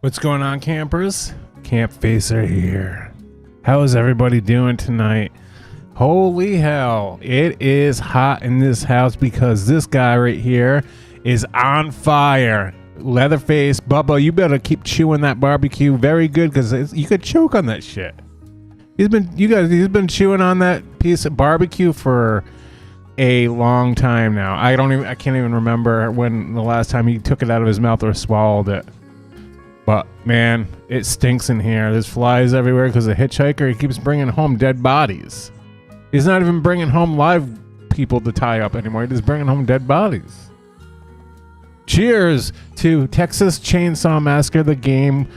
What's going on, campers? Camp Facer here. How is everybody doing tonight? Holy hell, it is hot in this house because this guy right here is on fire. Leatherface, Bubba, you better keep chewing that barbecue very good because you could choke on that shit. He's been chewing on that piece of barbecue for a long time now. I can't even remember when the last time he took it out of his mouth or swallowed it. But man, it stinks in here. There's flies everywhere because the hitchhiker, he keeps bringing home dead bodies. He's not even bringing home live people to tie up anymore. He's just bringing home dead bodies. Cheers to Texas Chainsaw Massacre, the game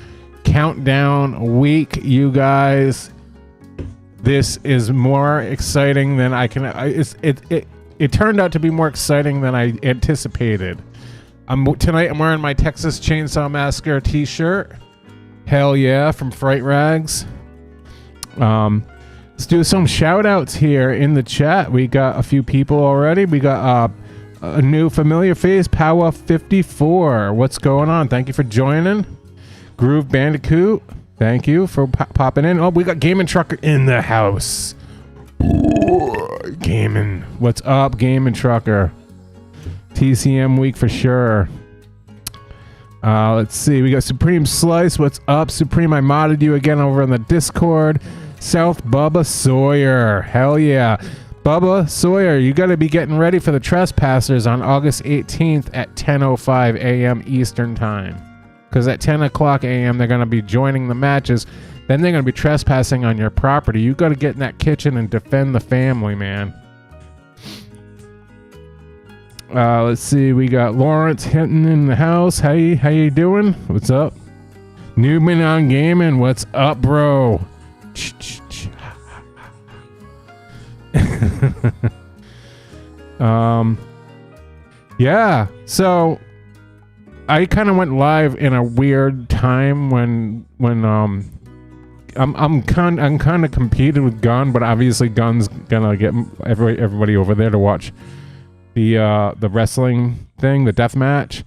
countdown week, you guys. This is more exciting than I can. It turned out to be more exciting than I anticipated. Tonight I'm wearing my Texas Chainsaw Massacre t-shirt. Hell yeah, from Fright Rags. Let's do some shout outs here in the chat. We got a few people already. We got a new familiar face, Power54. What's going on? Thank you for joining. Groove Bandicoot, thank you for popping in. Oh, we got Gaming Trucker in the house. Gaming. What's up, Gaming Trucker? TCM week for sure. Let's see. We got Supreme Slice. What's up, Supreme? I modded you again over on the Discord. South Bubba Sawyer. Hell yeah. Bubba Sawyer, you got to be getting ready for the Trespassers on August 18th at 10:05 a.m. Eastern Time. Because at 10 o'clock a.m. they're going to be joining the matches. Then they're going to be trespassing on your property. You got to get in that kitchen and defend the family, man. Let's see. We got Lawrence Hinton in the house. How you doing? What's up? Newman on Gaming. What's up, bro? Yeah. So I kind of went live in a weird time when I'm kind of competed with Gun, but obviously Gun's gonna get everybody over there to watch the wrestling thing, the death match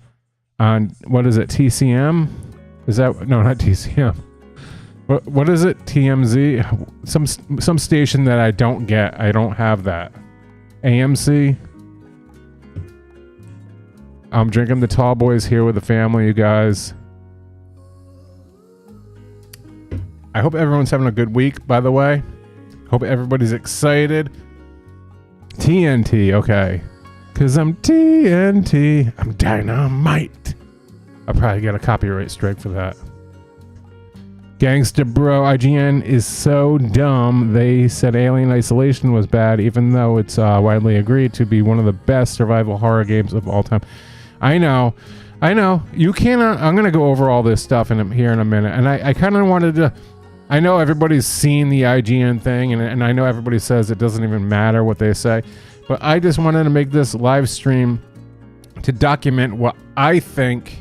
on, what is it, TCM? Is that, no, not TCM. What is it? TMZ? Some station that I don't get. I don't have that. AMC. I'm drinking the Tall Boys here with the family, you guys. I hope everyone's having a good week, by the way. Hope everybody's excited. TNT, okay. Cause I'm TNT. I'm dynamite. I'll probably get a copyright strike for that. Gangsta bro, IGN is so dumb. They said Alien Isolation was bad, even though it's widely agreed to be one of the best survival horror games of all time. I know. You cannot. I'm gonna go over all this stuff here in a minute, and I kind of wanted to. I know everybody's seen the IGN thing, and I know everybody says it doesn't even matter what they say, but I just wanted to make this live stream to document what I think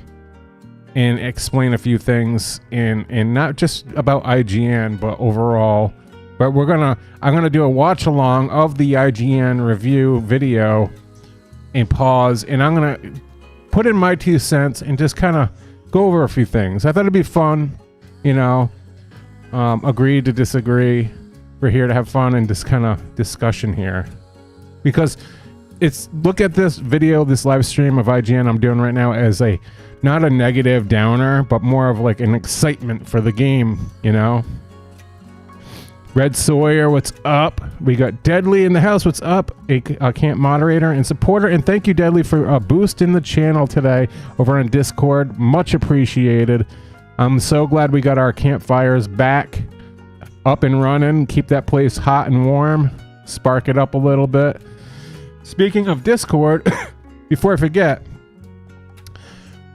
and explain a few things and not just about IGN, but overall. But I'm gonna do a watch along of the IGN review video and pause, and I'm gonna put in my 2 cents and just kind of go over a few things. I thought it'd be fun, you know. Agree to disagree. We're here to have fun and just kind of discussion here, because look at this video, this live stream of IGN I'm doing right now as not a negative downer, but more of like an excitement for the game, you know. Red Sawyer, what's up? We got Deadly in the house. What's up? A camp moderator and supporter, and thank you, Deadly, for boosting the channel today over on Discord. Much appreciated. I'm so glad we got our campfires back up and running. Keep that place hot and warm. Spark it up a little bit. Speaking of Discord, before I forget,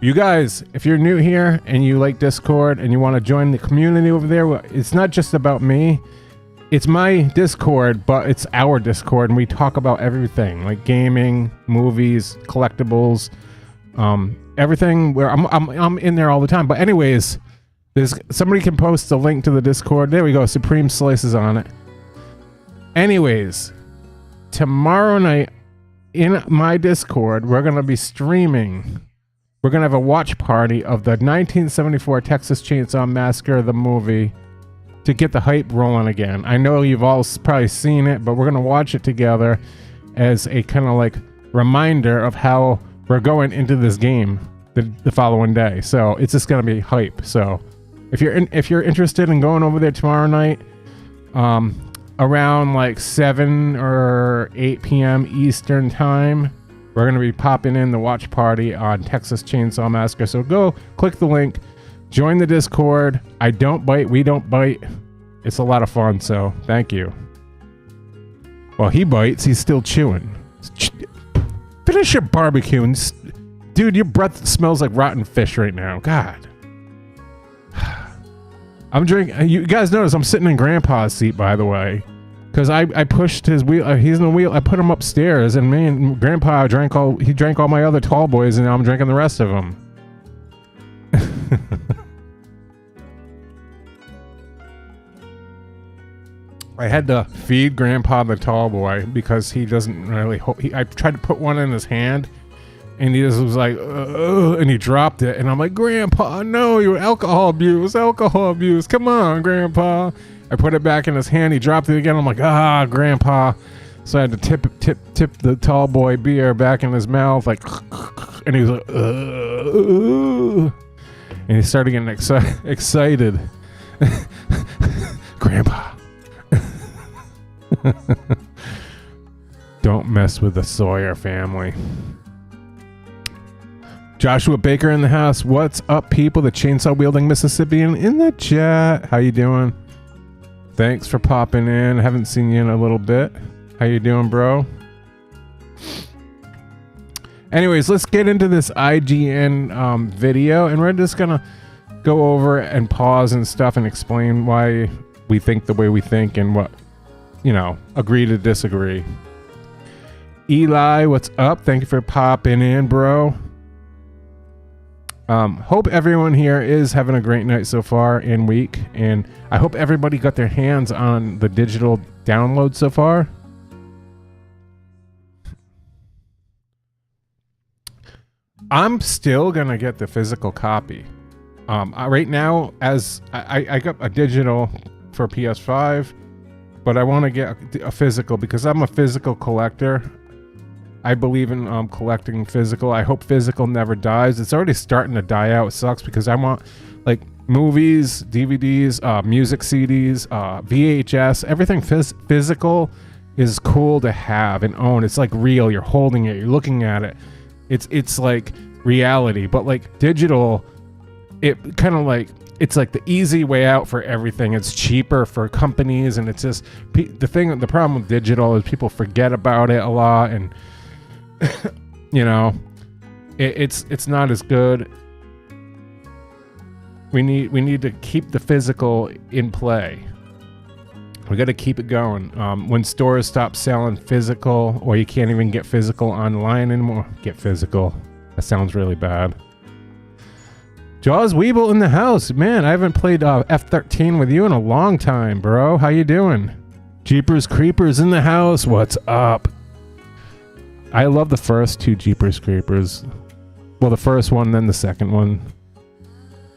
you guys, if you're new here and you like Discord and you want to join the community over there, it's not just about me. It's my Discord, but it's our Discord, and we talk about everything like gaming, movies, collectibles, everything. Where I'm in there all the time. But anyways, somebody can post a link to the Discord. There we go. Supreme Slice is on it. Anyways, tomorrow night in my Discord, we're gonna be streaming We're going to have a watch party of the 1974 Texas Chainsaw Massacre, the movie, to get the hype rolling again. I know you've all probably seen it, but we're going to watch it together as a kind of like reminder of how we're going into this game the following day. So it's just going to be hype. So if you're interested in going over there tomorrow night, around like 7 or 8 p.m. Eastern time, we're going to be popping in the watch party on Texas Chainsaw Massacre. So go click the link, join the Discord. I don't bite, we don't bite. It's a lot of fun, so thank you. Well, he bites, he's still chewing. Finish your barbecue. Dude, your breath smells like rotten fish right now. God. I'm drinking. You guys notice I'm sitting in Grandpa's seat, by the way. Because I pushed his wheel. He's in the wheel. I put him upstairs, and me and Grandpa drank all my other tall boys, and now I'm drinking the rest of them. I had to feed Grandpa the tall boy because he doesn't really. I tried to put one in his hand, and he just was like, and he dropped it, and I'm like, Grandpa, no, you're alcohol abuse. Come on, Grandpa. I put it back in his hand. He dropped it again. I'm like, Grandpa. So I had to tip the tall boy beer back in his mouth, like, and he was like, and he started getting excited. Grandpa. Don't mess with the Sawyer family. Joshua Baker in the house. What's up, people? The chainsaw wielding Mississippian in the chat. How you doing? Thanks for popping in. I haven't seen you in a little bit. How you doing, bro? Anyways, let's get into this IGN video, and we're just gonna go over and pause and stuff and explain why we think the way we think and what, agree to disagree. Eli, what's up? Thank you for popping in, bro. Hope everyone here is having a great night so far and week, and I hope everybody got their hands on the digital download so far. I'm still gonna get the physical copy. Right now, as I got a digital for PS5, but I want to get a physical because I'm a physical collector. I believe in collecting physical. I hope physical never dies. It's already starting to die out. It sucks because I want like movies, DVDs, music CDs, VHS, everything physical is cool to have and own. It's like real. You're holding it. You're looking at it. It's like reality. But like digital, it kind of like, it's like the easy way out for everything. It's cheaper for companies, and it's just the problem with digital is people forget about it a lot, and it's not as good. We need to keep the physical in play. We got to keep it going. When stores stop selling physical, or you can't even get physical online anymore, get physical. That sounds really bad. Jaws Weeble in the house. Man, I haven't played F13 with you in a long time, bro. How you doing? Jeepers Creepers in the house. What's up? I love the first two Jeepers Creepers. Well, the first one, then the second one.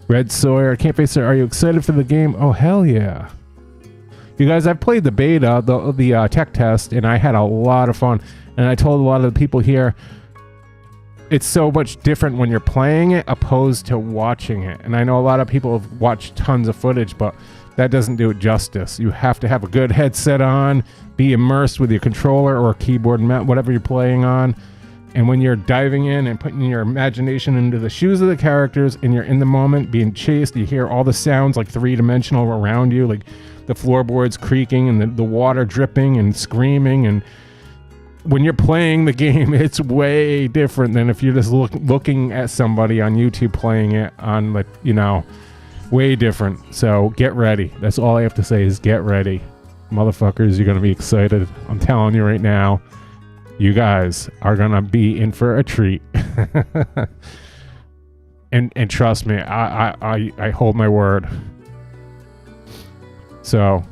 Red Sawyer, Can't Face It. Are you excited for the game? Oh, hell yeah. You guys, I've played the beta, the tech test, and I had a lot of fun. And I told a lot of the people here, it's so much different when you're playing it opposed to watching it. And I know a lot of people have watched tons of footage, but that doesn't do it justice. You have to have a good headset on, be immersed with your controller or keyboard, whatever you're playing on. And when you're diving in and putting your imagination into the shoes of the characters and you're in the moment being chased, you hear all the sounds like three-dimensional around you, like the floorboards creaking and the water dripping and screaming. And when you're playing the game, it's way different than if you're just looking at somebody on YouTube playing it on, like, way different. So get ready. That's all I have to say is get ready. Motherfuckers, you're going to be excited. I'm telling you right now, you guys are going to be in for a treat. and trust me, I hold my word. So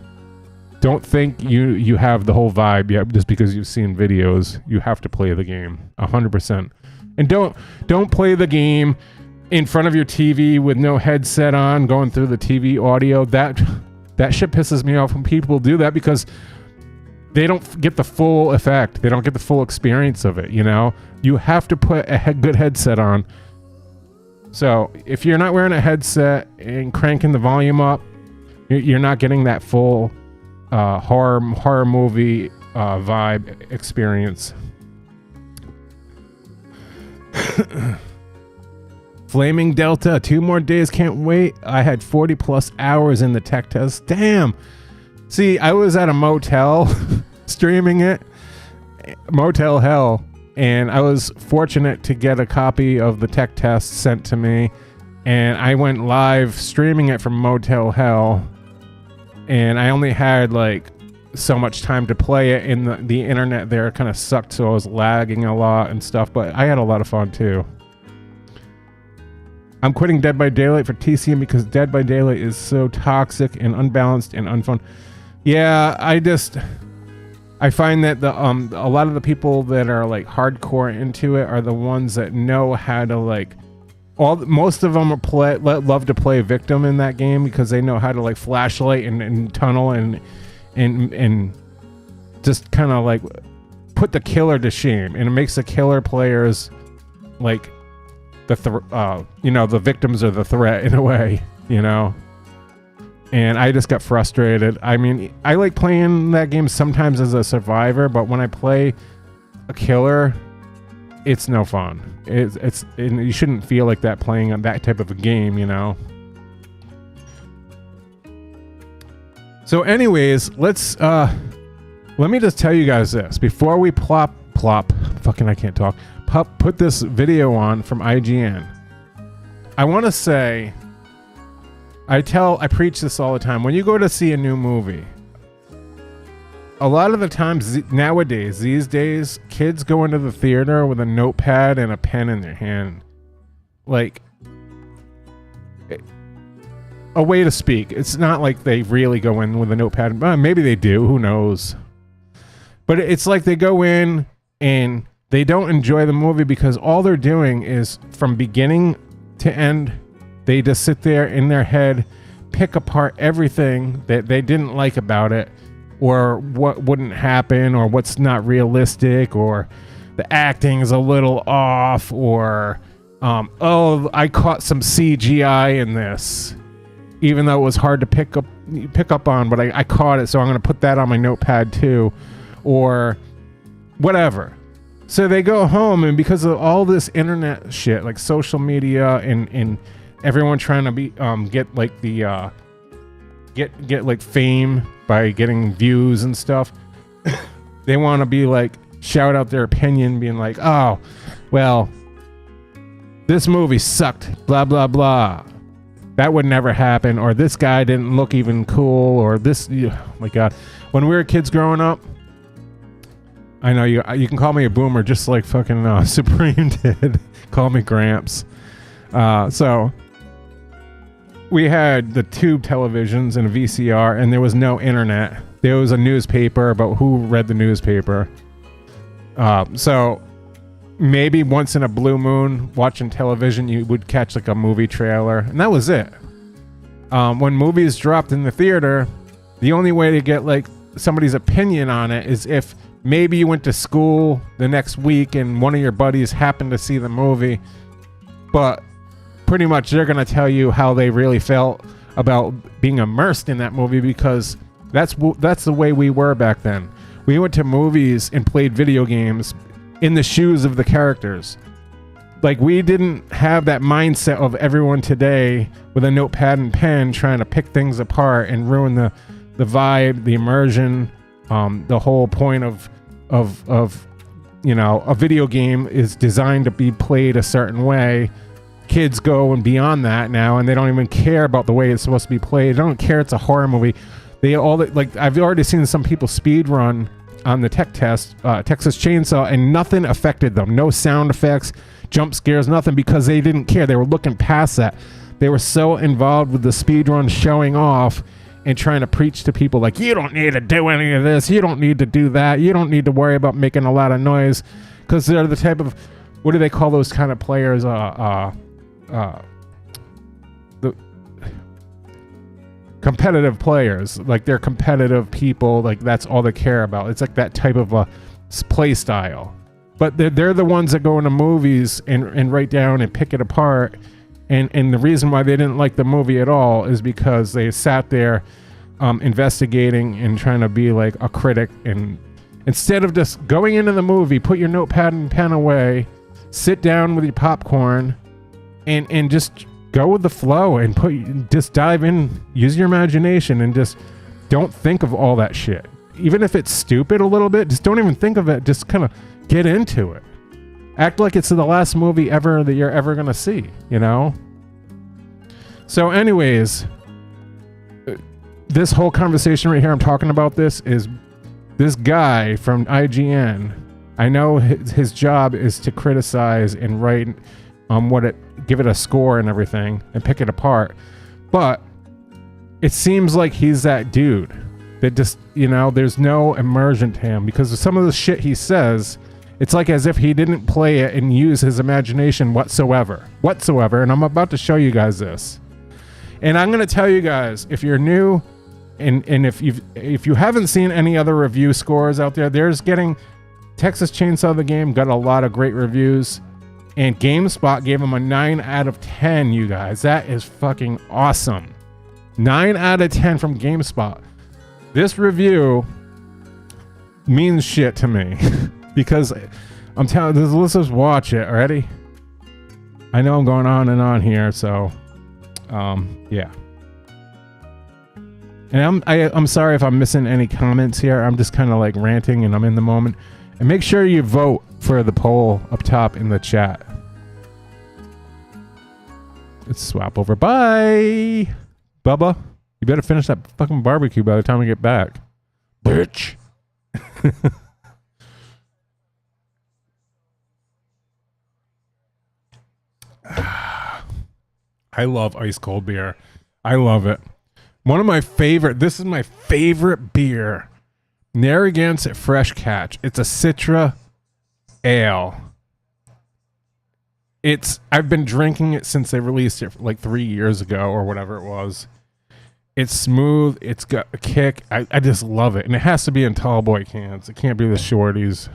don't think you have the whole vibe yet just because you've seen videos. You have to play the game 100%. And don't play the game in front of your TV with no headset on, going through the TV audio. That shit pisses me off when people do that, because they don't get the full effect. They don't get the full experience of it, you know? You have to put a good headset on. So if you're not wearing a headset and cranking the volume up, you're not getting that full horror movie vibe experience. Flaming Delta, 2 more days, can't wait. I had 40 plus hours in the tech test. Damn. See, I was at a motel streaming it, Motel Hell, and I was fortunate to get a copy of the tech test sent to me, and I went live streaming it from Motel Hell, and I only had like so much time to play it, and the internet there kind of sucked, so I was lagging a lot and stuff, but I had a lot of fun too. I'm quitting Dead by Daylight for TCM because Dead by Daylight is so toxic and unbalanced and unfun. Yeah, I find that a lot of the people that are like hardcore into it are the ones that know how to like most of them love to play victim in that game, because they know how to like flashlight and tunnel and just kind of like put the killer to shame, and it makes the killer players like the victims are the threat in a way, you know. And I just got frustrated. I mean, I like playing that game sometimes as a survivor, but when I play a killer, it's no fun. It's and you shouldn't feel like that playing on that type of a game, you know. So anyways, let me just tell you guys this before we put this video on from IGN. I want to say, I preach this all the time. When you go to see a new movie, a lot of the times these days, kids go into the theater with a notepad and a pen in their hand. Like, a way to speak. It's not like they really go in with a notepad. Maybe they do, who knows. But it's like they go in and they don't enjoy the movie because all they're doing is, from beginning to end, they just sit there in their head, pick apart everything that they didn't like about it, or what wouldn't happen, or what's not realistic, or the acting is a little off, or I caught some CGI in this, even though it was hard to pick up on, but I caught it, so I'm going to put that on my notepad too, or whatever. So they go home, and because of all this internet shit, like social media and everyone trying to be get like the get like fame by getting views and stuff, they want to be like shout out their opinion, being like, oh, well, this movie sucked, blah blah blah. That would never happen, or this guy didn't look even cool, or this. Oh my God, when we were kids growing up. I know you can call me a boomer just like fucking Supreme did. Call me Gramps. So we had the tube televisions and a VCR, and there was no internet. There was a newspaper, but who read the newspaper? So maybe once in a blue moon watching television, you would catch like a movie trailer, and that was it. When movies dropped in the theater, the only way to get like somebody's opinion on it is if maybe you went to school the next week and one of your buddies happened to see the movie, but pretty much they're going to tell you how they really felt about being immersed in that movie, because that's the way we were back then. We went to movies and played video games in the shoes of the characters. Like, we didn't have that mindset of everyone today with a notepad and pen trying to pick things apart and ruin the vibe, the immersion. The whole point of you know, a video game is designed to be played a certain way. Kids go and beyond that now, and they don't even care about the way it's supposed to be played. They don't care it's a horror movie. I've already seen some people speed run on the tech test, Texas Chainsaw, and nothing affected them. No sound effects, jump scares, nothing, because they didn't care. They were looking past that. They were so involved with the speed run, showing off and trying to preach to people like, you don't need to do any of this, you don't need to do that, you don't need to worry about making a lot of noise, because they're the type of what do they call those kind of players? The competitive players, like they're competitive people, like that's all they care about. It's like that type of a play style. But they're the ones that go into movies and write down and pick it apart. And the reason why they didn't like the movie at all is because they sat there investigating and trying to be like a critic. And instead of just going into the movie, put your notepad and pen away, sit down with your popcorn, and just go with the flow and just dive in, use your imagination, and just don't think of all that shit. Even if it's stupid a little bit, just don't even think of it. Just kind of get into it. Act like it's the last movie ever that you're ever gonna see, you know? So anyways, this whole conversation right here I'm talking about this is this guy from IGN. I know his job is to criticize and write give it a score and everything and pick it apart. But it seems like he's that dude that just, you know, there's no immersion to him because of some of the shit he says. It's like as if he didn't play it and use his imagination whatsoever. And I'm about to show you guys this. And I'm going to tell you guys, if you're new and if you haven't seen any other review scores out there, there's getting Texas Chainsaw the Game got a lot of great reviews, and GameSpot gave him a 9 out of 10, you guys. That is fucking awesome. 9 out of 10 from GameSpot. This review means shit to me. Because I'm telling you, let's just watch it already. I know I'm going on and on here, so yeah. And I'm sorry if I'm missing any comments here. I'm just kind of like ranting and I'm in the moment. And make sure you vote for the poll up top in the chat. Let's swap over. Bye, Bubba. You better finish that fucking barbecue by the time we get back, bitch. I love ice cold beer. I love it. One of my favorite, this is my favorite beer. Narragansett Fresh Catch. It's a Citra ale. I've been drinking it since they released it like 3 years ago or whatever it was. It's smooth. It's got a kick. I just love it. And it has to be in tall boy cans. It can't be the shorties.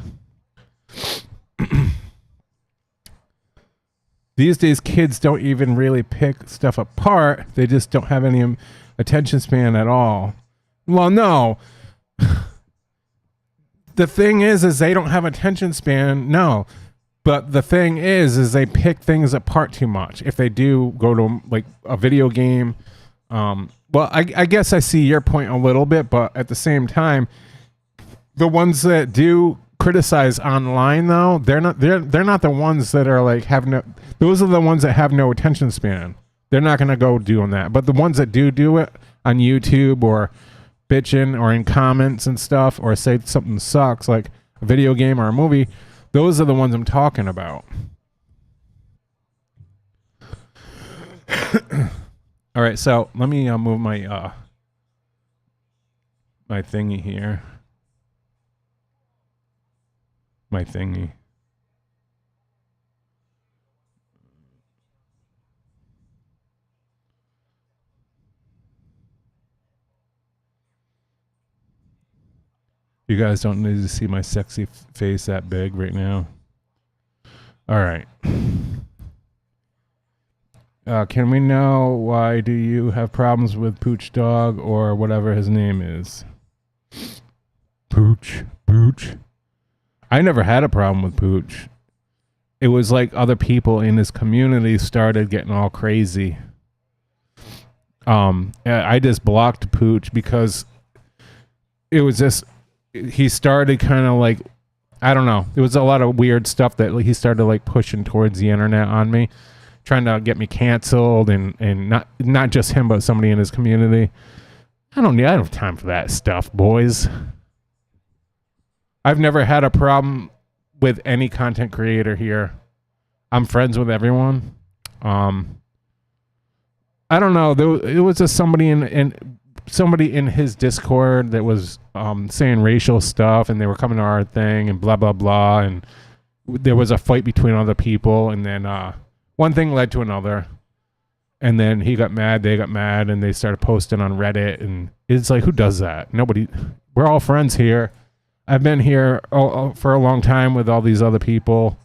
These days, kids don't even really pick stuff apart. They just don't have any attention span at all. Well, no. The thing is they don't have attention span. No. But the thing is they pick things apart too much. If they do go to like a video game, well, I guess I see your point a little bit, but at the same time, the ones that do criticize online though, they're not the ones that are like those are the ones that have no attention span. They're not going to go doing that. But the ones that do it on YouTube or bitching or in comments and stuff, or say something sucks like a video game or a movie, those are the ones I'm talking about. All right, so let me move my my thingy here. My thingy. You guys don't need to see my sexy face that big right now. All right. Can we know why do you have problems with Pooch Dog or whatever his name is? Pooch. I never had a problem with Pooch. It was like other people in his community started getting all crazy. I just blocked Pooch because it was just, he started kind of like, I don't know. There was a lot of weird stuff that he started like pushing towards the internet on me, trying to get me canceled and not just him, but somebody in his community. I don't have time for that stuff, boys. I've never had a problem with any content creator here. I'm friends with everyone. I don't know. It was just somebody in his Discord that was saying racial stuff, and they were coming to our thing and blah blah blah, and there was a fight between other people, and then one thing led to another, and then he got mad, they got mad, and they started posting on Reddit, and it's like, who does that? Nobody. We're all friends here. I've been here for a long time with all these other people.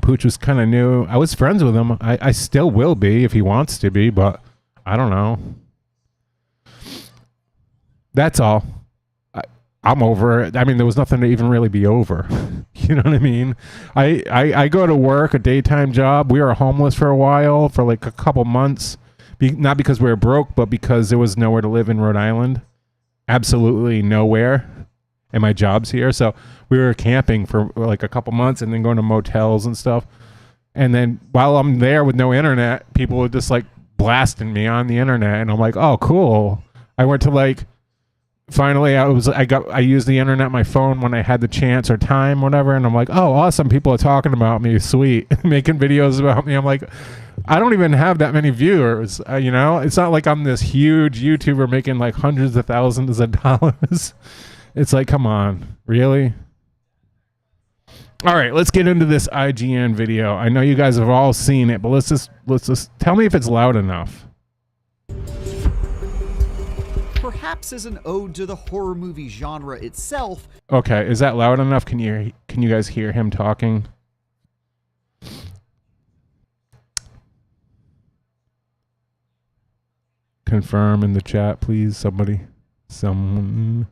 Pooch was kind of new. I was friends with him. I still will be if he wants to be, but I don't know. That's all. I'm over it. I mean, there was nothing to even really be over. You know what I mean? I go to work, a daytime job. We were homeless for a while, for like a couple months. Not because we were broke, but because there was nowhere to live in Rhode Island. Absolutely nowhere. And my job's here. So we were camping for like a couple months and then going to motels and stuff. And then while I'm there with no internet, people were just like blasting me on the internet. And I'm like, oh, cool. I went to like, finally I used the internet, my phone when I had the chance or time, whatever. And I'm like, oh, awesome. People are talking about me. Sweet. Making videos about me. I'm like, I don't even have that many viewers. You know, it's not like I'm this huge YouTuber making like hundreds of thousands of dollars. It's like, come on, really? All right, let's get into this IGN video. I know you guys have all seen it, but let's just tell me if it's loud enough. Perhaps as an ode to the horror movie genre itself. Okay, is that loud enough? Can you guys hear him talking? Confirm in the chat, please. Someone.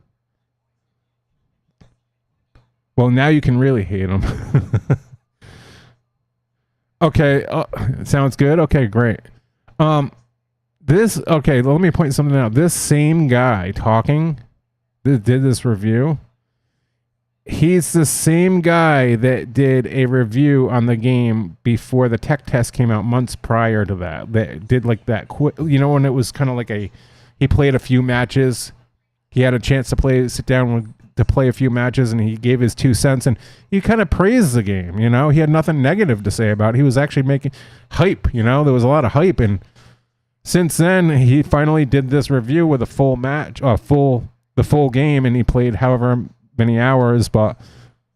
Well, now you can really hate him. Okay, sounds good. Okay, great. Okay, let me point something out. This same guy talking that did this review, he's the same guy that did a review on the game before the tech test came out months prior to that. That did like that, you know, when it was kind of like he played a few matches. He had a chance to sit down to play a few matches, and he gave his 2 cents, and he kind of praised the game. You know, he had nothing negative to say about it. He was actually making hype. You know, there was a lot of hype, and since then he finally did this review with a full match, the full game, and he played however many hours, but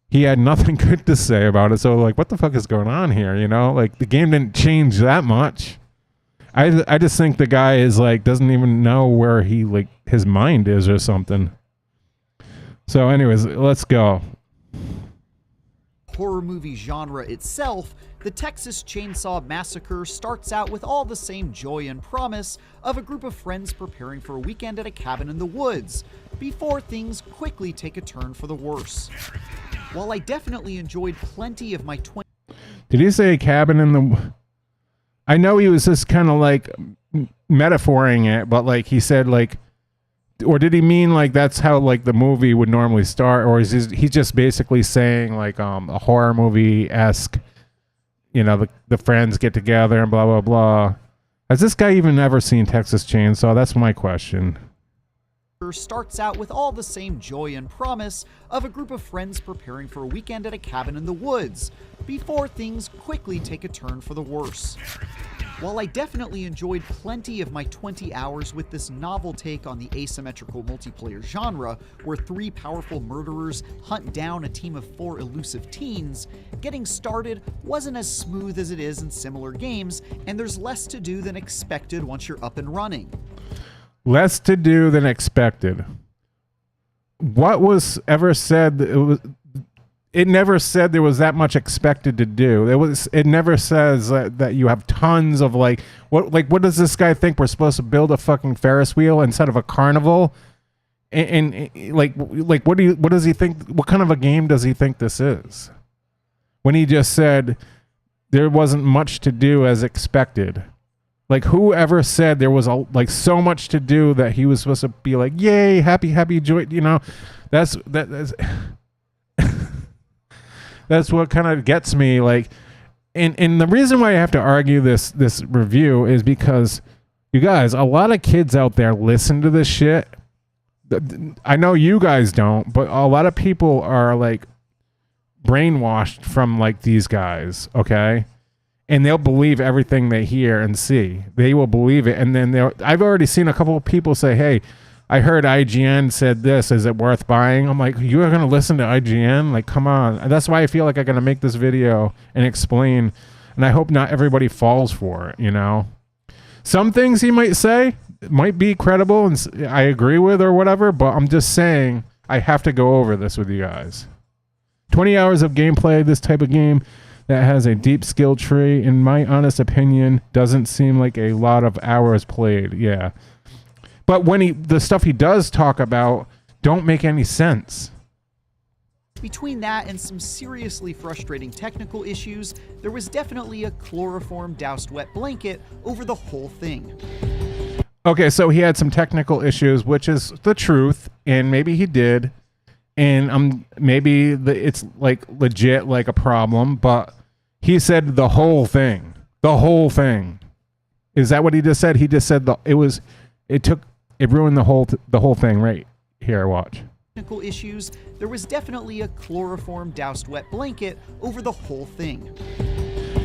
he had nothing good to say about it. So like, what the fuck is going on here? You know, like the game didn't change that much. I just think the guy is like, doesn't even know where he like his mind is or something. So anyways, let's go. Horror movie genre itself, the Texas Chainsaw Massacre starts out with all the same joy and promise of a group of friends preparing for a weekend at a cabin in the woods, before things quickly take a turn for the worse. While I definitely enjoyed plenty of my Did he say a cabin in the... I know he was just kind of like metaphoring it, but like he said like, or did he mean like that's how like the movie would normally start, or is he just basically saying like a horror movie-esque, you know, the friends get together and blah blah blah. Has this guy even ever seen Texas Chainsaw? That's my question. Starts out with all the same joy and promise of a group of friends preparing for a weekend at a cabin in the woods, before things quickly take a turn for the worse. While I definitely enjoyed plenty of my 20 hours with this novel take on the asymmetrical multiplayer genre, where 3 powerful murderers hunt down a team of 4 elusive teens, getting started wasn't as smooth as it is in similar games, and there's less to do than expected once you're up and running. Less to do than expected. What was ever said? It never said there was that much expected to do. It never says that you have tons of like what does this guy think we're supposed to build a fucking Ferris wheel instead of a carnival? And like what does he think? What kind of a game does he think this is? When he just said there wasn't much to do as expected. Like whoever said there was so much to do that he was supposed to be like, yay, happy, joy, you know, that's that's what kind of gets me like, and the reason why I have to argue this review is because you guys, a lot of kids out there listen to this shit. I know you guys don't, but a lot of people are like brainwashed from like these guys, okay? And they'll believe everything they hear and see. They will believe it. And then I've already seen a couple of people say, hey, I heard IGN said this. Is it worth buying? I'm like, you are going to listen to IGN? Like, come on. That's why I feel like I'm going to make this video and explain. And I hope not everybody falls for it, you know? Some things he might say might be credible and I agree with or whatever, but I'm just saying I have to go over this with you guys. 20 hours of gameplay, this type of game that has a deep skill tree, in my honest opinion, doesn't seem like a lot of hours played. Yeah. But when the stuff he does talk about don't make any sense. Between that and some seriously frustrating technical issues, there was definitely a chloroform doused wet blanket over the whole thing. Okay, so he had some technical issues, which is the truth, and maybe he did, and maybe it's like legit like a problem, but he said the whole thing. The whole thing. Is that what he just said? He just said it ruined the whole thing right here. Watch. Technical issues, there was definitely a chloroform doused wet blanket over the whole thing.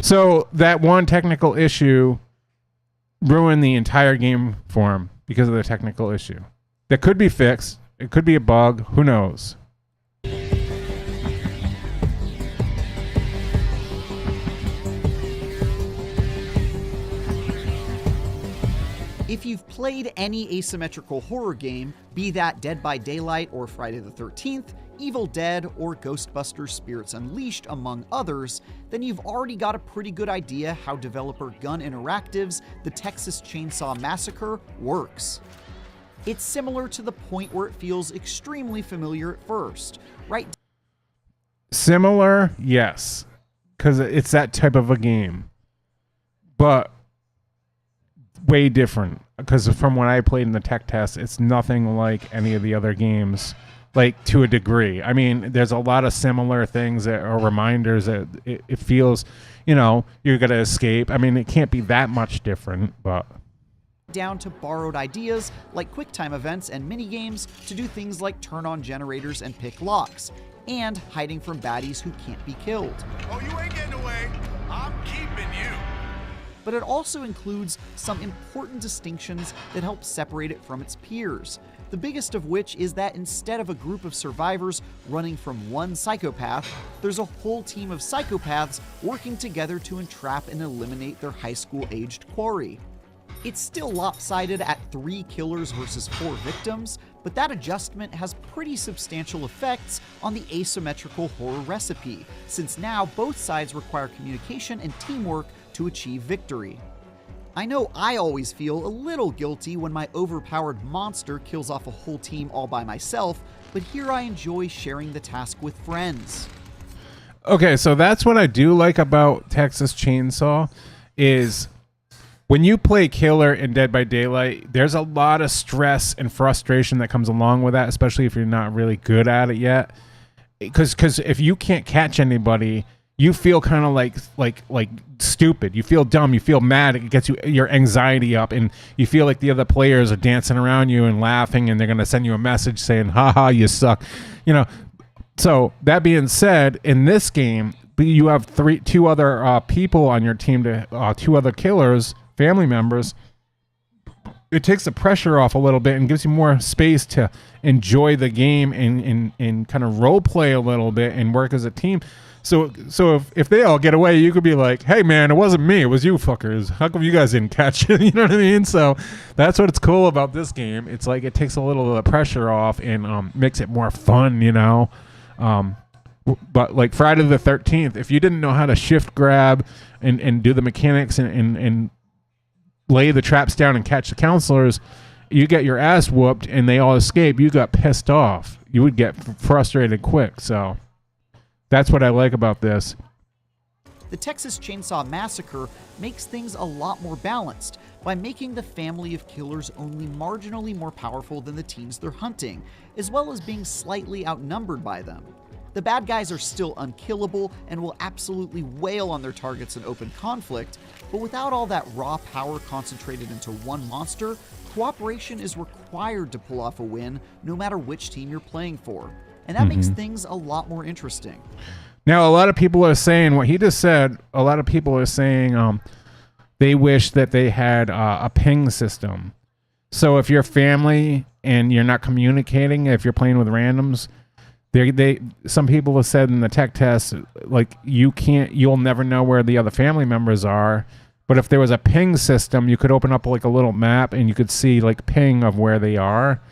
So that one technical issue ruined the entire game for him because of the technical issue. That could be fixed. It could be a bug. Who knows? If you've played any asymmetrical horror game, be that Dead by Daylight or Friday the 13th, Evil Dead, or Ghostbusters Spirits Unleashed, among others, then you've already got a pretty good idea how developer Gun Interactive's The Texas Chainsaw Massacre works. It's similar to the point where it feels extremely familiar at first, right? Similar, yes, because it's that type of a game, but way different, because from what I played in the tech test, it's nothing like any of the other games, like to a degree. I mean, there's a lot of similar things that are reminders that it feels, you know, you're going to escape. I mean, it can't be that much different, but down to borrowed ideas like QuickTime events and minigames to do things like turn on generators and pick locks, and hiding from baddies who can't be killed. Oh, you ain't getting away. I'm keeping you. But it also includes some important distinctions that help separate it from its peers. The biggest of which is that instead of a group of survivors running from one psychopath, there's a whole team of psychopaths working together to entrap and eliminate their high school-aged quarry. It's still lopsided at 3 killers versus 4 victims, but that adjustment has pretty substantial effects on the asymmetrical horror recipe, since now both sides require communication and teamwork to achieve victory. I know I always feel a little guilty when my overpowered monster kills off a whole team all by myself, but here I enjoy sharing the task with friends. okay, so that's what I do like about Texas Chainsaw is when you play Killer in Dead by Daylight, there's a lot of stress and frustration that comes along with that, especially if you're not really good at it yet. Because if you can't catch anybody, you feel kind of like stupid. You feel dumb. You feel mad. It gets your anxiety up, and you feel like the other players are dancing around you and laughing, and they're gonna send you a message saying, "Ha ha, you suck," you know. So that being said, in this game, you have two other people on your team, two other killers, family members. It takes the pressure off a little bit and gives you more space to enjoy the game and kind of role play a little bit and work as a team. So if they all get away, you could be like, "Hey man, it wasn't me, it was you fuckers. How come you guys didn't catch it?" You know what I mean? So that's what's cool about this game. It's like it takes a little of the pressure off and makes it more fun, you know. But like Friday the 13th, if you didn't know how to shift grab and do the mechanics and lay the traps down and catch the counselors, you get your ass whooped and they all escape. You got pissed off. You would get frustrated quick. So that's what I like about this. The Texas Chainsaw Massacre makes things a lot more balanced by making the family of killers only marginally more powerful than the teams they're hunting, as well as being slightly outnumbered by them. The bad guys are still unkillable and will absolutely wail on their targets in open conflict, but without all that raw power concentrated into one monster, cooperation is required to pull off a win no matter which team you're playing for. And that makes things a lot more interesting. Now, a lot of people are saying what he just said. A lot of people are saying they wish that they had a ping system. So if your family and you're not communicating if you're playing with randoms. Some people have said in the tech test, like you'll never know where the other family members are. But if there was a ping system, you could open up like a little map and you could see like ping of where they are.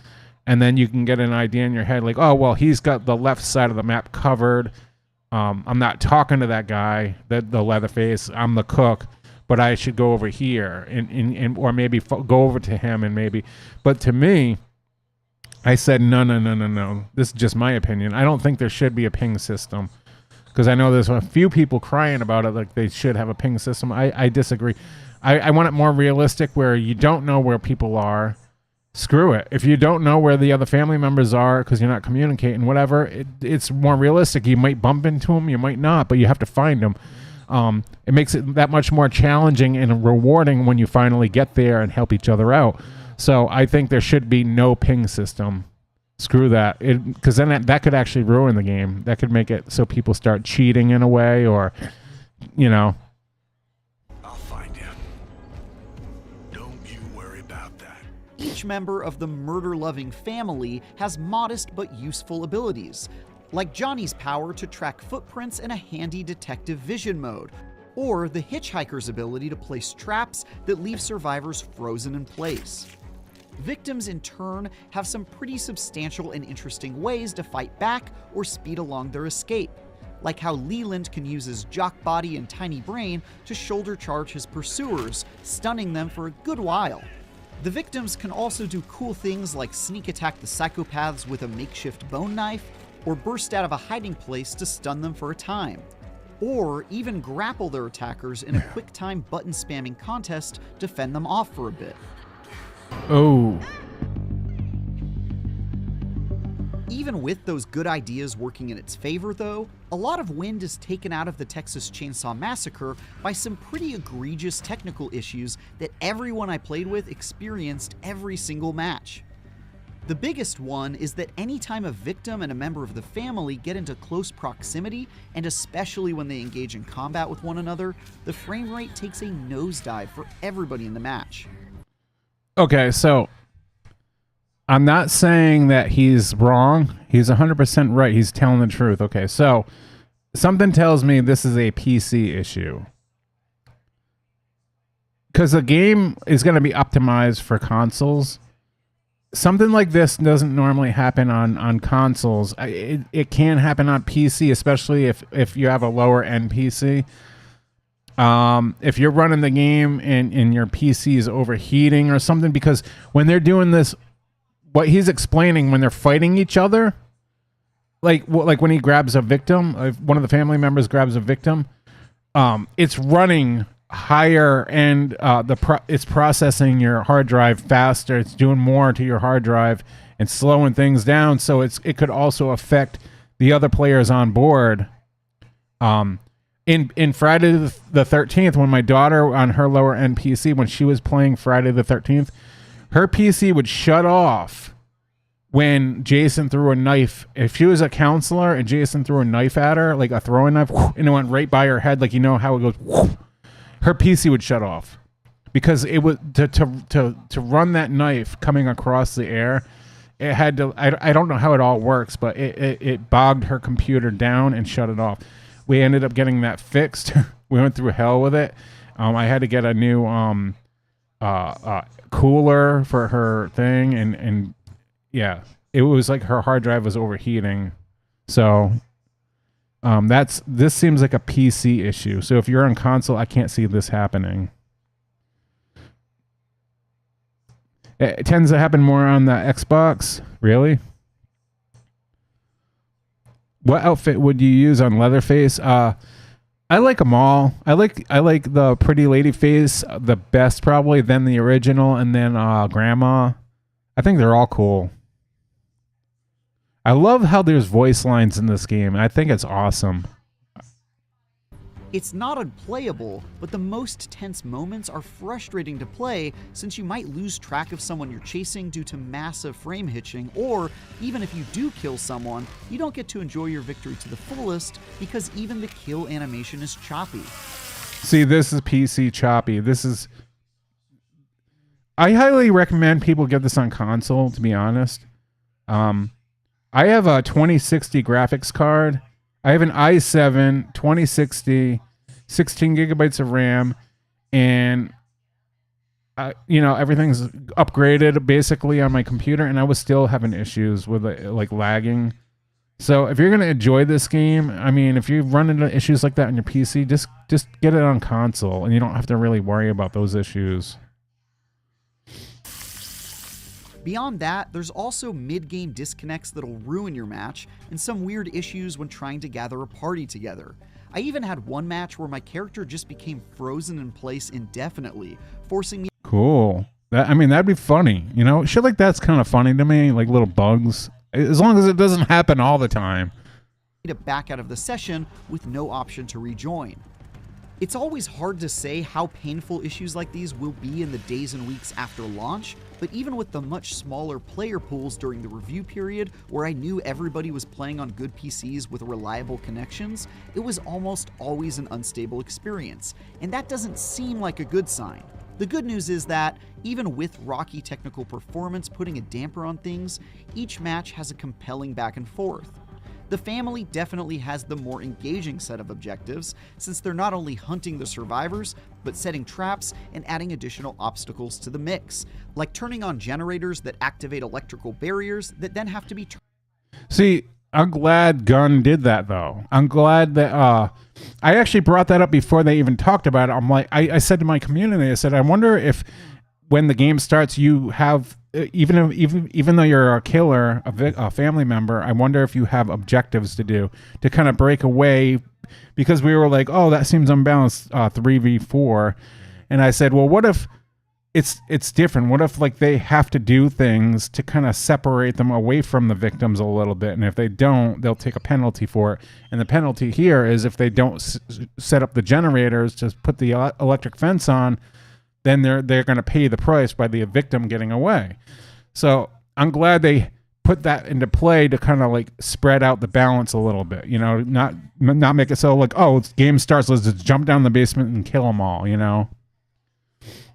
And then you can get an idea in your head, like, oh, well, he's got the left side of the map covered. I'm not talking to that guy, the Leatherface. I'm the cook, but I should go over here and or maybe go over to him and maybe. But to me, I said, no. This is just my opinion. I don't think there should be a ping system because I know there's a few people crying about it like they should have a ping system. I disagree. I want it more realistic where you don't know where people are. Screw it. If you don't know where the other family members are because you're not communicating, whatever, it's more realistic. You might bump into them, you might not, but you have to find them. It makes it that much more challenging and rewarding when you finally get there and help each other out. So I think there should be no ping system. Screw that. Because then that could actually ruin the game. That could make it so people start cheating in a way or, you know. I'll find you. Don't you worry about that. Each member of the murder-loving family has modest but useful abilities, like Johnny's power to track footprints in a handy detective vision mode, or the hitchhiker's ability to place traps that leave survivors frozen in place. Victims, in turn, have some pretty substantial and interesting ways to fight back or speed along their escape, like how Leland can use his jock body and tiny brain to shoulder charge his pursuers, stunning them for a good while. The victims can also do cool things like sneak attack the psychopaths with a makeshift bone knife, or burst out of a hiding place to stun them for a time, or even grapple their attackers in a quick-time button-spamming contest to fend them off for a bit. Oh. Even with those good ideas working in its favor, though, a lot of wind is taken out of the Texas Chainsaw Massacre by some pretty egregious technical issues that everyone I played with experienced every single match. The biggest one is that anytime a victim and a member of the family get into close proximity, and especially when they engage in combat with one another, the frame rate takes a nosedive for everybody in the match. Okay, so I'm not saying that he's wrong. He's 100% right. He's telling the truth. Okay, so something tells me this is a PC issue. Because the game is going to be optimized for consoles. Something like this doesn't normally happen on consoles. It can happen on PC, especially if you have a lower end PC. If you're running the game and your PC is overheating or something, because when they're doing this, what he's explaining when they're fighting each other, like when he grabs a victim, if one of the family members grabs a victim, it's running higher and it's processing your hard drive faster. It's doing more to your hard drive and slowing things down. So it could also affect the other players on board. In Friday the 13th, when my daughter on her lower end PC, when she was playing Friday the 13th, her PC would shut off when Jason threw a knife. If she was a counselor and Jason threw a knife at her, like a throwing knife, and it went right by her head, like you know how it goes, her PC would shut off because it would to run that knife coming across the air. It had to. I don't know how it all works, but it bogged her computer down and shut it off. We ended up getting that fixed. We went through hell with it. I had to get a new cooler for her thing, and yeah, it was like her hard drive was overheating. So this seems like a PC issue. So if you're on console, I can't see this happening. It tends to happen more on the Xbox. Really? What outfit would you use on Leatherface? I like them all. I like the pretty lady face the best probably, then the original, and then Grandma. I think they're all cool. I love how there's voice lines in this game. I think it's awesome. It's not unplayable, but the most tense moments are frustrating to play since you might lose track of someone you're chasing due to massive frame hitching, or even if you do kill someone, you don't get to enjoy your victory to the fullest because even the kill animation is choppy. See, this is PC choppy. I highly recommend people get this on console, to be honest. I have a 2060 graphics card. I have an i7 2060, 16 gigabytes of RAM, and everything's upgraded basically on my computer, and I was still having issues with like lagging. So if you're gonna enjoy this game, I mean, if you run into issues like that on your PC, just get it on console, and you don't have to really worry about those issues. Beyond that, there's also mid-game disconnects that'll ruin your match, and some weird issues when trying to gather a party together. I even had one match where my character just became frozen in place indefinitely, forcing me. Cool. That'd be funny. Shit like that's kind of funny to me, like little bugs. As long as it doesn't happen all the time. To back out of the session with no option to rejoin. It's always hard to say how painful issues like these will be in the days and weeks after launch, but even with the much smaller player pools during the review period, where I knew everybody was playing on good PCs with reliable connections, it was almost always an unstable experience, and that doesn't seem like a good sign. The good news is that, even with rocky technical performance putting a damper on things, each match has a compelling back and forth. The family definitely has the more engaging set of objectives, since they're not only hunting the survivors, but setting traps and adding additional obstacles to the mix, like turning on generators that activate electrical barriers that then have to be turned. See, I'm glad Gunn did that, though. I'm glad that I actually brought that up before they even talked about it. I'm like, I said to my community, I said, I wonder if when the game starts, you have even though you're a killer, a family member, I wonder if you have objectives to do to kind of break away, because we were like, oh, that seems unbalanced 3v4, and I said, well, what if it's different? What if like they have to do things to kind of separate them away from the victims a little bit, and if they don't, they'll take a penalty for it. And the penalty here is if they don't set up the generators to put the electric fence on, then they're going to pay the price by the victim getting away. So I'm glad they put that into play to kind of like spread out the balance a little bit, not make it so like, oh, game starts, let's just jump down the basement and kill them all,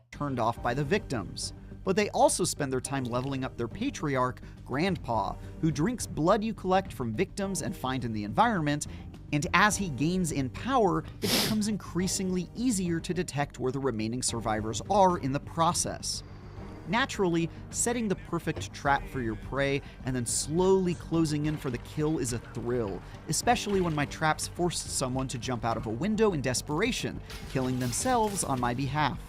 Turned off by the victims. But they also spend their time leveling up their patriarch, Grandpa, who drinks blood you collect from victims and find in the environment, and as he gains in power, it becomes increasingly easier to detect where the remaining survivors are in the process. Naturally, setting the perfect trap for your prey and then slowly closing in for the kill is a thrill, especially when my traps forced someone to jump out of a window in desperation, killing themselves on my behalf.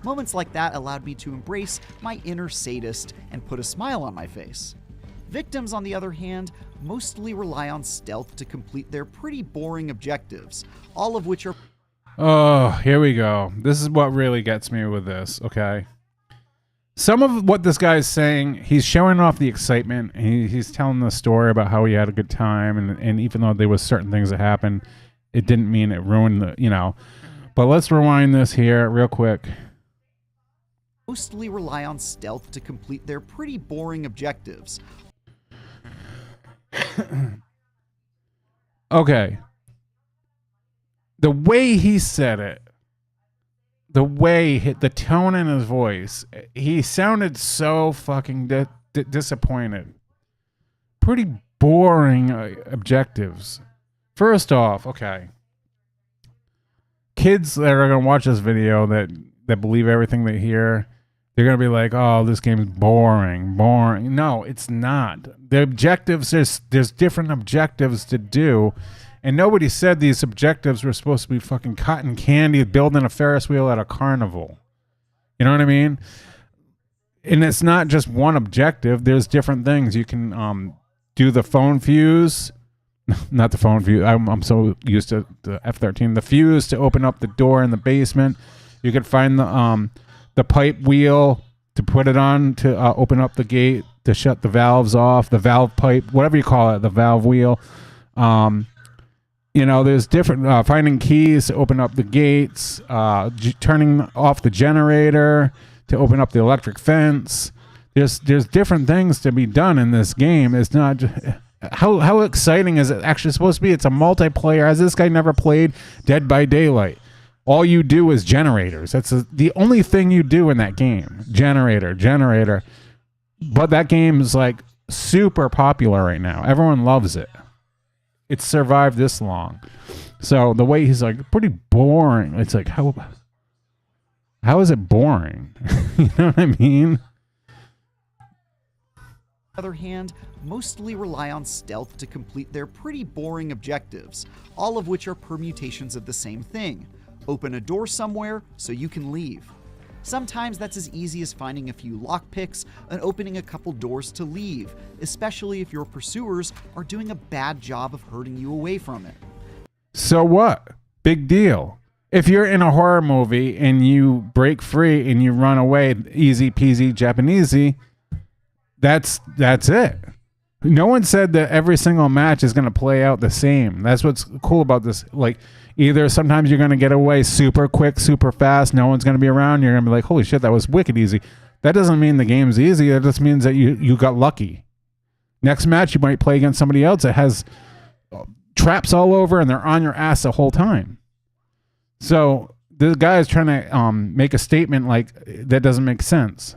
Moments like that allowed me to embrace my inner sadist and put a smile on my face. Victims, on the other hand, mostly rely on stealth to complete their pretty boring objectives, all of which are... Oh, here we go. This is what really gets me with this, okay? Some of what this guy is saying, he's showing off the excitement. He's telling the story about how he had a good time, and even though there was certain things that happened, it didn't mean it ruined the, But let's rewind this here real quick. Mostly rely on stealth to complete their pretty boring objectives. Okay. The way he said it, the tone in his voice, he sounded so fucking disappointed. Pretty boring objectives. First off, okay. Kids that are going to watch this video that believe everything they hear, they're going to be like, oh, this game's boring. No, it's not. The objectives, there's different objectives to do. And nobody said these objectives were supposed to be fucking cotton candy, building a Ferris wheel at a carnival. You know what I mean? And it's not just one objective. There's different things. You can do the phone fuse. Not the phone fuse. I'm so used to the F-13. The fuse to open up the door in the basement. You could find the pipe wheel to put it on to open up the gate, to shut the valves off, the valve pipe, whatever you call it, the valve wheel. There's different, finding keys to open up the gates, turning off the generator to open up the electric fence. There's different things to be done in this game. It's not just, how exciting is it actually supposed to be? It's a multiplayer. Has this guy never played Dead by Daylight? all you do is generators. That's the only thing you do in that game. Generator. But that game is like super popular right now. Everyone loves it. It's survived this long. So the way he's like pretty boring. It's like how is it boring? You know what I mean? On the other hand, mostly rely on stealth to complete their pretty boring objectives, all of which are permutations of the same thing. Open a door somewhere so you can leave. Sometimes that's as easy as finding a few lockpicks and opening a couple doors to leave, especially if your pursuers are doing a bad job of herding you away from it. So what? Big deal. If you're in a horror movie and you break free and you run away, easy peasy Japanesey, that's it. No one said that every single match is going to play out the same. That's what's cool about this. Like, either sometimes you're going to get away super quick, super fast. No one's going to be around. You're going to be like, holy shit, that was wicked easy. That doesn't mean the game's easy. That just means that you got lucky. Next match, you might play against somebody else that has traps all over and they're on your ass the whole time. So this guy is trying to make a statement like that doesn't make sense.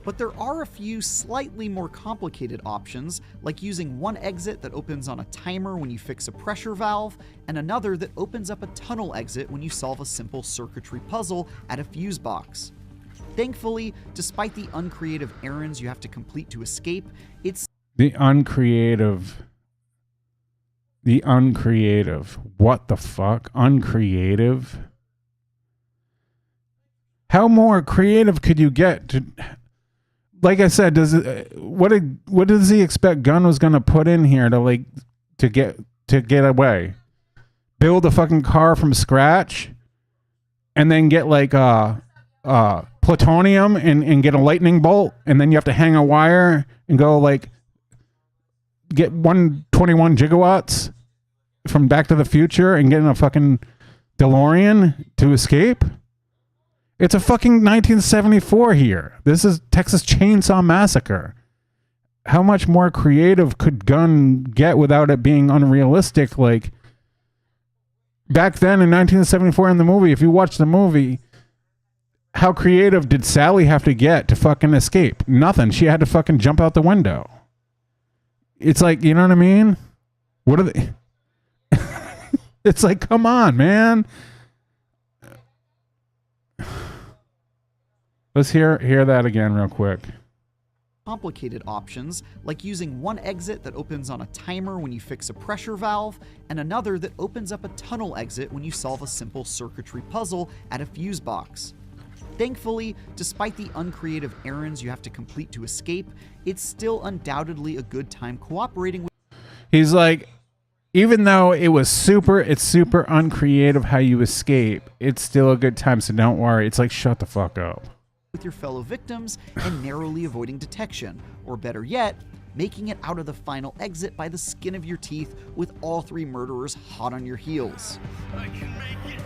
But there are a few slightly more complicated options, like using one exit that opens on a timer when you fix a pressure valve, and another that opens up a tunnel exit when you solve a simple circuitry puzzle at a fuse box. Thankfully, despite the uncreative errands you have to complete to escape, it's the uncreative. What the fuck? Uncreative? How more creative could you get to... Like I said, what does he expect Gunn was gonna put in here to get away? Build a fucking car from scratch, and then get like plutonium and get a lightning bolt, and then you have to hang a wire and go like get 121 gigawatts from Back to the Future and get in a fucking DeLorean to escape. It's a fucking 1974 here. This is Texas Chainsaw Massacre. How much more creative could Gunn get without it being unrealistic? Like, back then in 1974 in the movie, if you watch the movie, how creative did Sally have to get to fucking escape? Nothing. She had to fucking jump out the window. It's like, you know what I mean? What are they? It's like, come on, man. Let's hear that again real quick. Complicated options, like using one exit that opens on a timer when you fix a pressure valve, and another that opens up a tunnel exit when you solve a simple circuitry puzzle at a fuse box. Thankfully, despite the uncreative errands you have to complete to escape, it's still undoubtedly a good time cooperating with... He's like, even though it's super uncreative how you escape, it's still a good time, so don't worry. It's like, shut the fuck up. With your fellow victims and narrowly avoiding detection, or better yet, making it out of the final exit by the skin of your teeth with all three murderers hot on your heels. I can make it.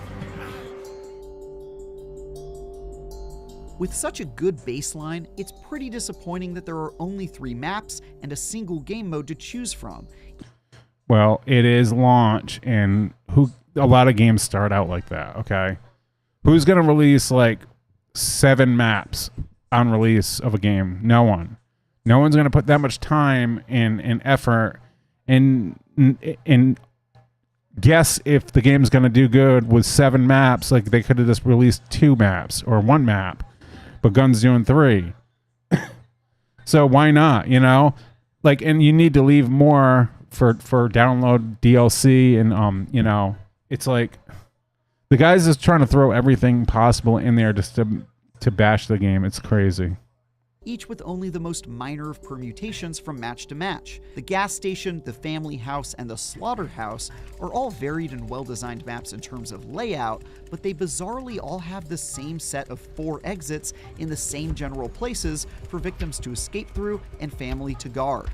With such a good baseline, it's pretty disappointing that there are only 3 maps and a single game mode to choose from. Well, it is launch, and a lot of games start out like that, okay? Who's going to release like 7 maps on release of a game? No one. No one's going to put that much time and effort and guess if the game's going to do good with 7 maps. Like, they could have just released 2 maps or 1 map, but Gunn's doing 3. So why not, you know? Like, and you need to leave more for download DLC and you know, it's like the guy's just trying to throw everything possible in there just to bash the game. It's crazy. Each with only the most minor of permutations from match to match. The gas station, the family house, and the slaughterhouse are all varied and well-designed maps in terms of layout, but they bizarrely all have the same set of 4 exits in the same general places for victims to escape through and family to guard.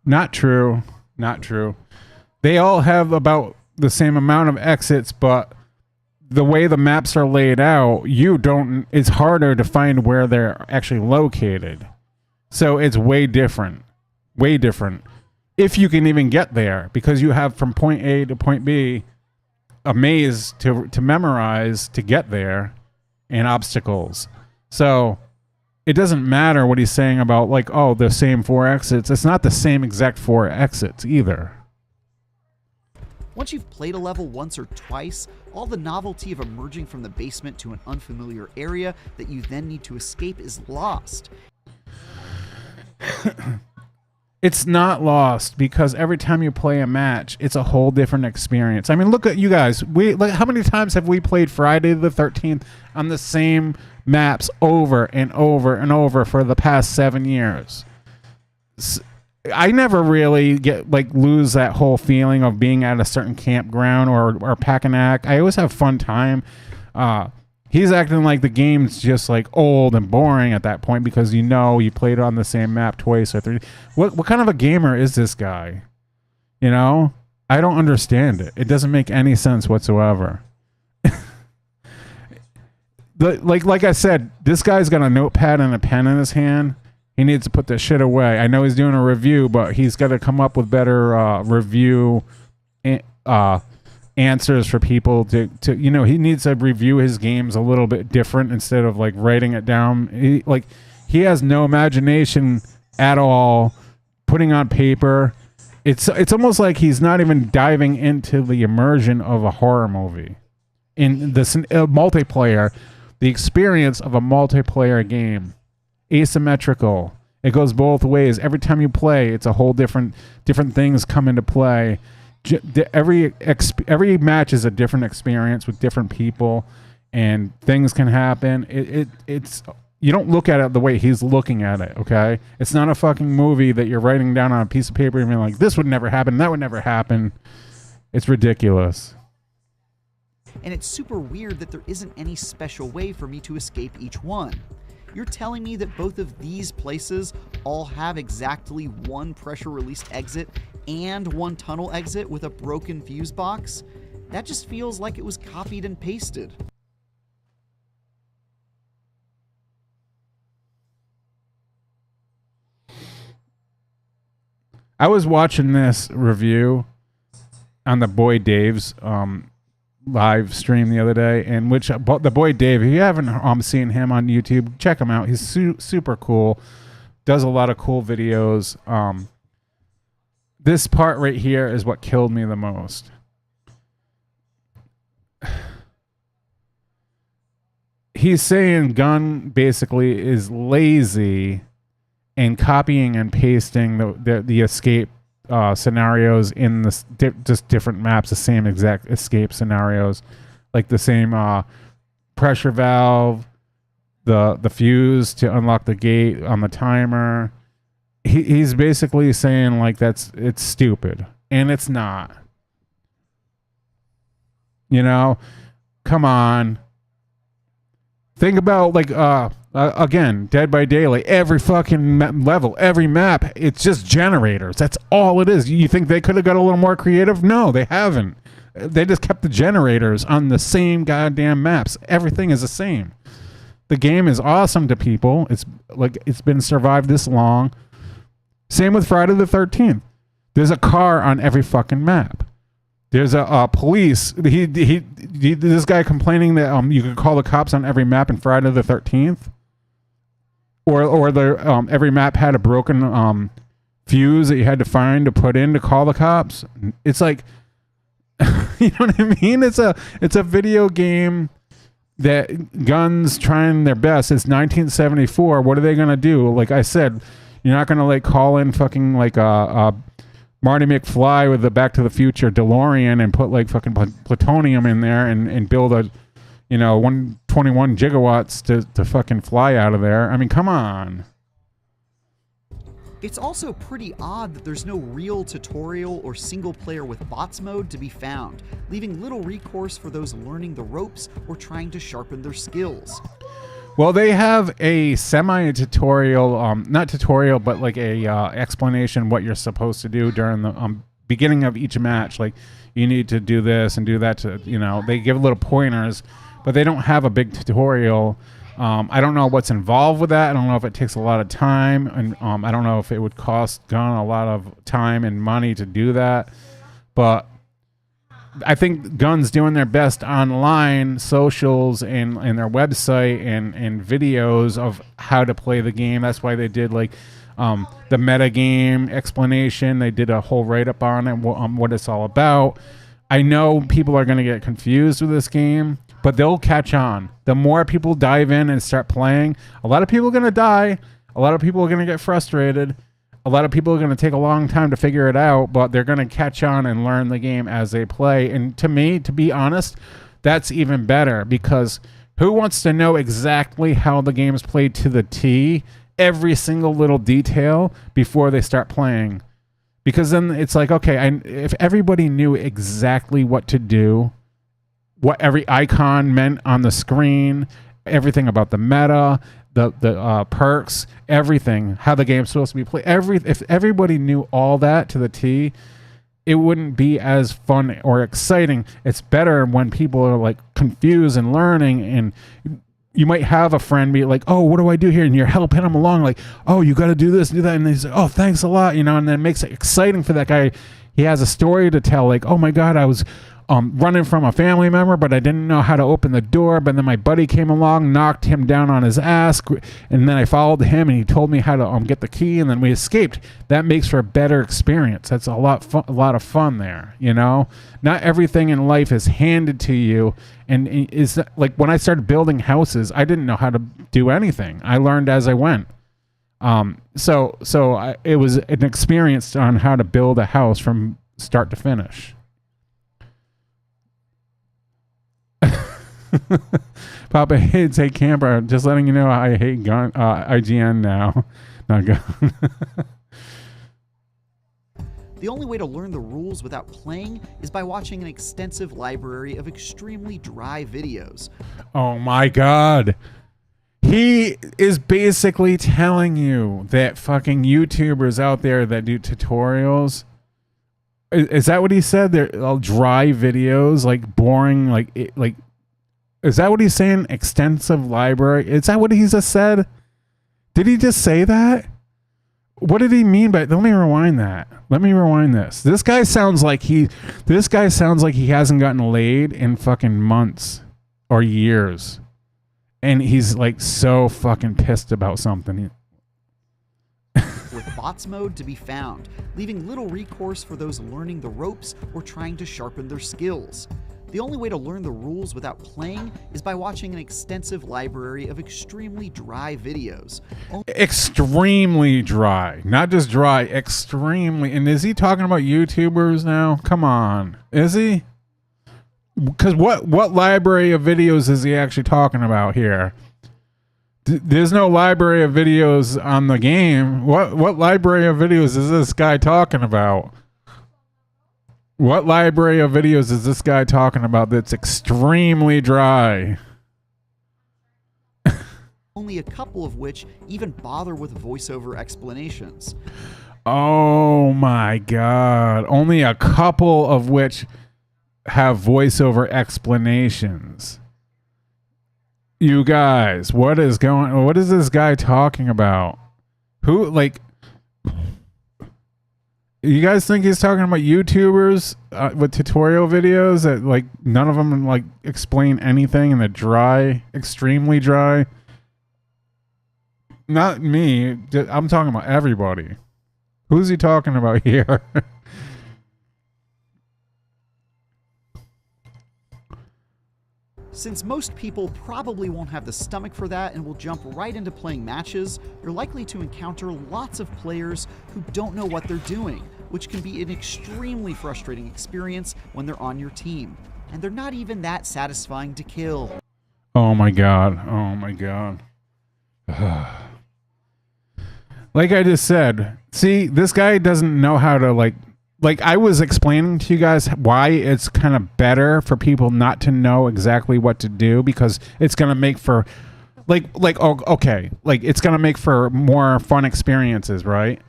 Not true. Not true. They all have about the same amount of exits, but the way the maps are laid out, it's harder to find where they're actually located. So it's way different. Way different. If you can even get there, because you have from point A to point B a maze to memorize to get there, and obstacles. So it doesn't matter what he's saying about like, oh, the same 4 exits. It's not the same exact 4 exits either. Once you've played a level once or twice, all the novelty of emerging from the basement to an unfamiliar area that you then need to escape is lost. It's not lost because every time you play a match, it's a whole different experience. I mean, look at you guys. How many times have we played Friday the 13th on the same maps over and over and over for the past 7 years? I never really lose that whole feeling of being at a certain campground or pack and act. I always have fun time. He's acting like the game's just like old and boring at that point because you played on the same map twice or 3. What kind of a gamer is this guy? You know, I don't understand it. It doesn't make any sense whatsoever. Like I said, this guy's got a notepad and a pen in his hand. He needs to put this shit away. I know he's doing a review, but he's got to come up with better review answers for people to he needs to review his games a little bit different instead of like writing it down. He has no imagination at all putting on paper. It's almost like he's not even diving into the immersion of a horror movie in this multiplayer, the experience of a multiplayer game. Asymmetrical. It goes both ways. Every time you play, it's a whole different things come into play. Every match is a different experience with different people, and things can happen. It's you don't look at it the way he's looking at it. Okay, it's not a fucking movie that you're writing down on a piece of paper and being like, this would never happen, that would never happen. It's ridiculous. And it's super weird that there isn't any special way for me to escape each one. You're telling me that both of these places all have exactly one pressure released exit and one tunnel exit with a broken fuse box? That just feels like it was copied and pasted. I was watching this review on the boy Dave's live stream the other day, in which the boy Dave, if you haven't seen him on YouTube, check him out. He's super cool, does a lot of cool videos. This part right here is what killed me the most. He's saying Gunn basically is lazy and copying and pasting the escape scenarios in this just different maps, the same exact escape scenarios, like the same pressure valve, the fuse to unlock the gate on the timer. He's basically saying like it's stupid, and it's not. You know, come on. Think about again, Dead by Daylight. Every fucking level, every map, it's just generators. That's all it is. You think they could have got a little more creative? No, they haven't. They just kept the generators on the same goddamn maps. Everything is the same. The game is awesome to people. It's been survived this long. Same with Friday the 13th. There's a car on every fucking map. There's a police. This guy complaining that you could call the cops on every map in Friday the 13th, or the every map had a broken fuse that you had to find to put in to call the cops. It's like, you know what I mean? It's a video game that Gunn's trying their best. It's 1974. What are they gonna do? Like I said, you're not gonna call in fucking Marty McFly with the Back to the Future DeLorean and put fucking plutonium in there and build a 121 gigawatts to fucking fly out of there. I mean, come on. It's also pretty odd that there's no real tutorial or single player with bots mode to be found, leaving little recourse for those learning the ropes or trying to sharpen their skills. Well, they have a semi-tutorial, not tutorial, but a explanation what you're supposed to do during the beginning of each match. Like, you need to do this and do that to, they give little pointers, but they don't have a big tutorial. I don't know what's involved with that. I don't know if it takes a lot of time, and I don't know if it would cost Gunn a lot of time and money to do that. But I think Gun's doing their best online socials and their website and videos of how to play the game. That's why they did like the meta game explanation. They did a whole write-up on it, what it's all about. I know people are going to get confused with this game, but they'll catch on. The more people dive in and start playing, a lot of people are going to die. A lot of people are going to get frustrated. A lot of people are going to take a long time to figure it out, but they're going to catch on and learn the game as they play. And to me, to be honest, that's even better, because who wants to know exactly how the game is played to the T, every single little detail before they start playing? Because then it's like, okay, if everybody knew exactly what to do, what every icon meant on the screen, everything about the meta, the perks, everything, how the game's supposed to be played. If everybody knew all that to the T, it wouldn't be as fun or exciting. It's better when people are like confused and learning, and you might have a friend be like, oh, what do I do here? And you're helping them along, like, oh, you got to do this, do that. And they say, oh, thanks a lot, and then it makes it exciting for that guy. He has a story to tell, like, oh my God, I was running from a family member, but I didn't know how to open the door. But then my buddy came along, knocked him down on his ass, and then I followed him, and he told me how to get the key, and then we escaped. That makes for a better experience. That's a lot of fun there. Not everything in life is handed to you, and is like when I started building houses, I didn't know how to do anything. I learned as I went. It was an experience on how to build a house from start to finish. Papa hates hate camper. Just letting you know, I hate gun. IGN now, not gun. The only way to learn the rules without playing is by watching an extensive library of extremely dry videos. Oh my God. He is basically telling you that fucking YouTubers out there that do tutorials, is that what he said? They're all dry videos, like boring, like. Is that what he's saying? Extensive library? Is that what he just said? Did he just say that? What did he mean by? Let me rewind that. Let me rewind this. This guy sounds like he hasn't gotten laid in fucking months or years, and he's like so fucking pissed about something. With bots mode to be found, leaving little recourse for those learning the ropes or trying to sharpen their skills. The only way to learn the rules without playing is by watching an extensive library of extremely dry videos. Extremely dry. Not just dry, extremely. And is he talking about YouTubers now? Come on. Is he? Because what library of videos is he actually talking about here? There's no library of videos on the game. What library of videos is this guy talking about? What library of videos is this guy talking about that's extremely dry? Only a couple of which even bother with voiceover explanations. Oh my God. Only a couple of which have voiceover explanations. You guys, what is this guy talking about? Who, like... You guys think he's talking about YouTubers with tutorial videos that like none of them like explain anything and they're dry, extremely dry? Not me. I'm talking about everybody. Who's he talking about here? Since most people probably won't have the stomach for that and will jump right into playing matches, you're likely to encounter lots of players who don't know what they're doing, which can be an extremely frustrating experience when they're on your team. And they're not even that satisfying to kill. Oh my God. Oh my God. Like I just said, see, this guy doesn't know how to like I was explaining to you guys why it's kind of better for people not to know exactly what to do, because it's going to make for it's going to make for more fun experiences, right?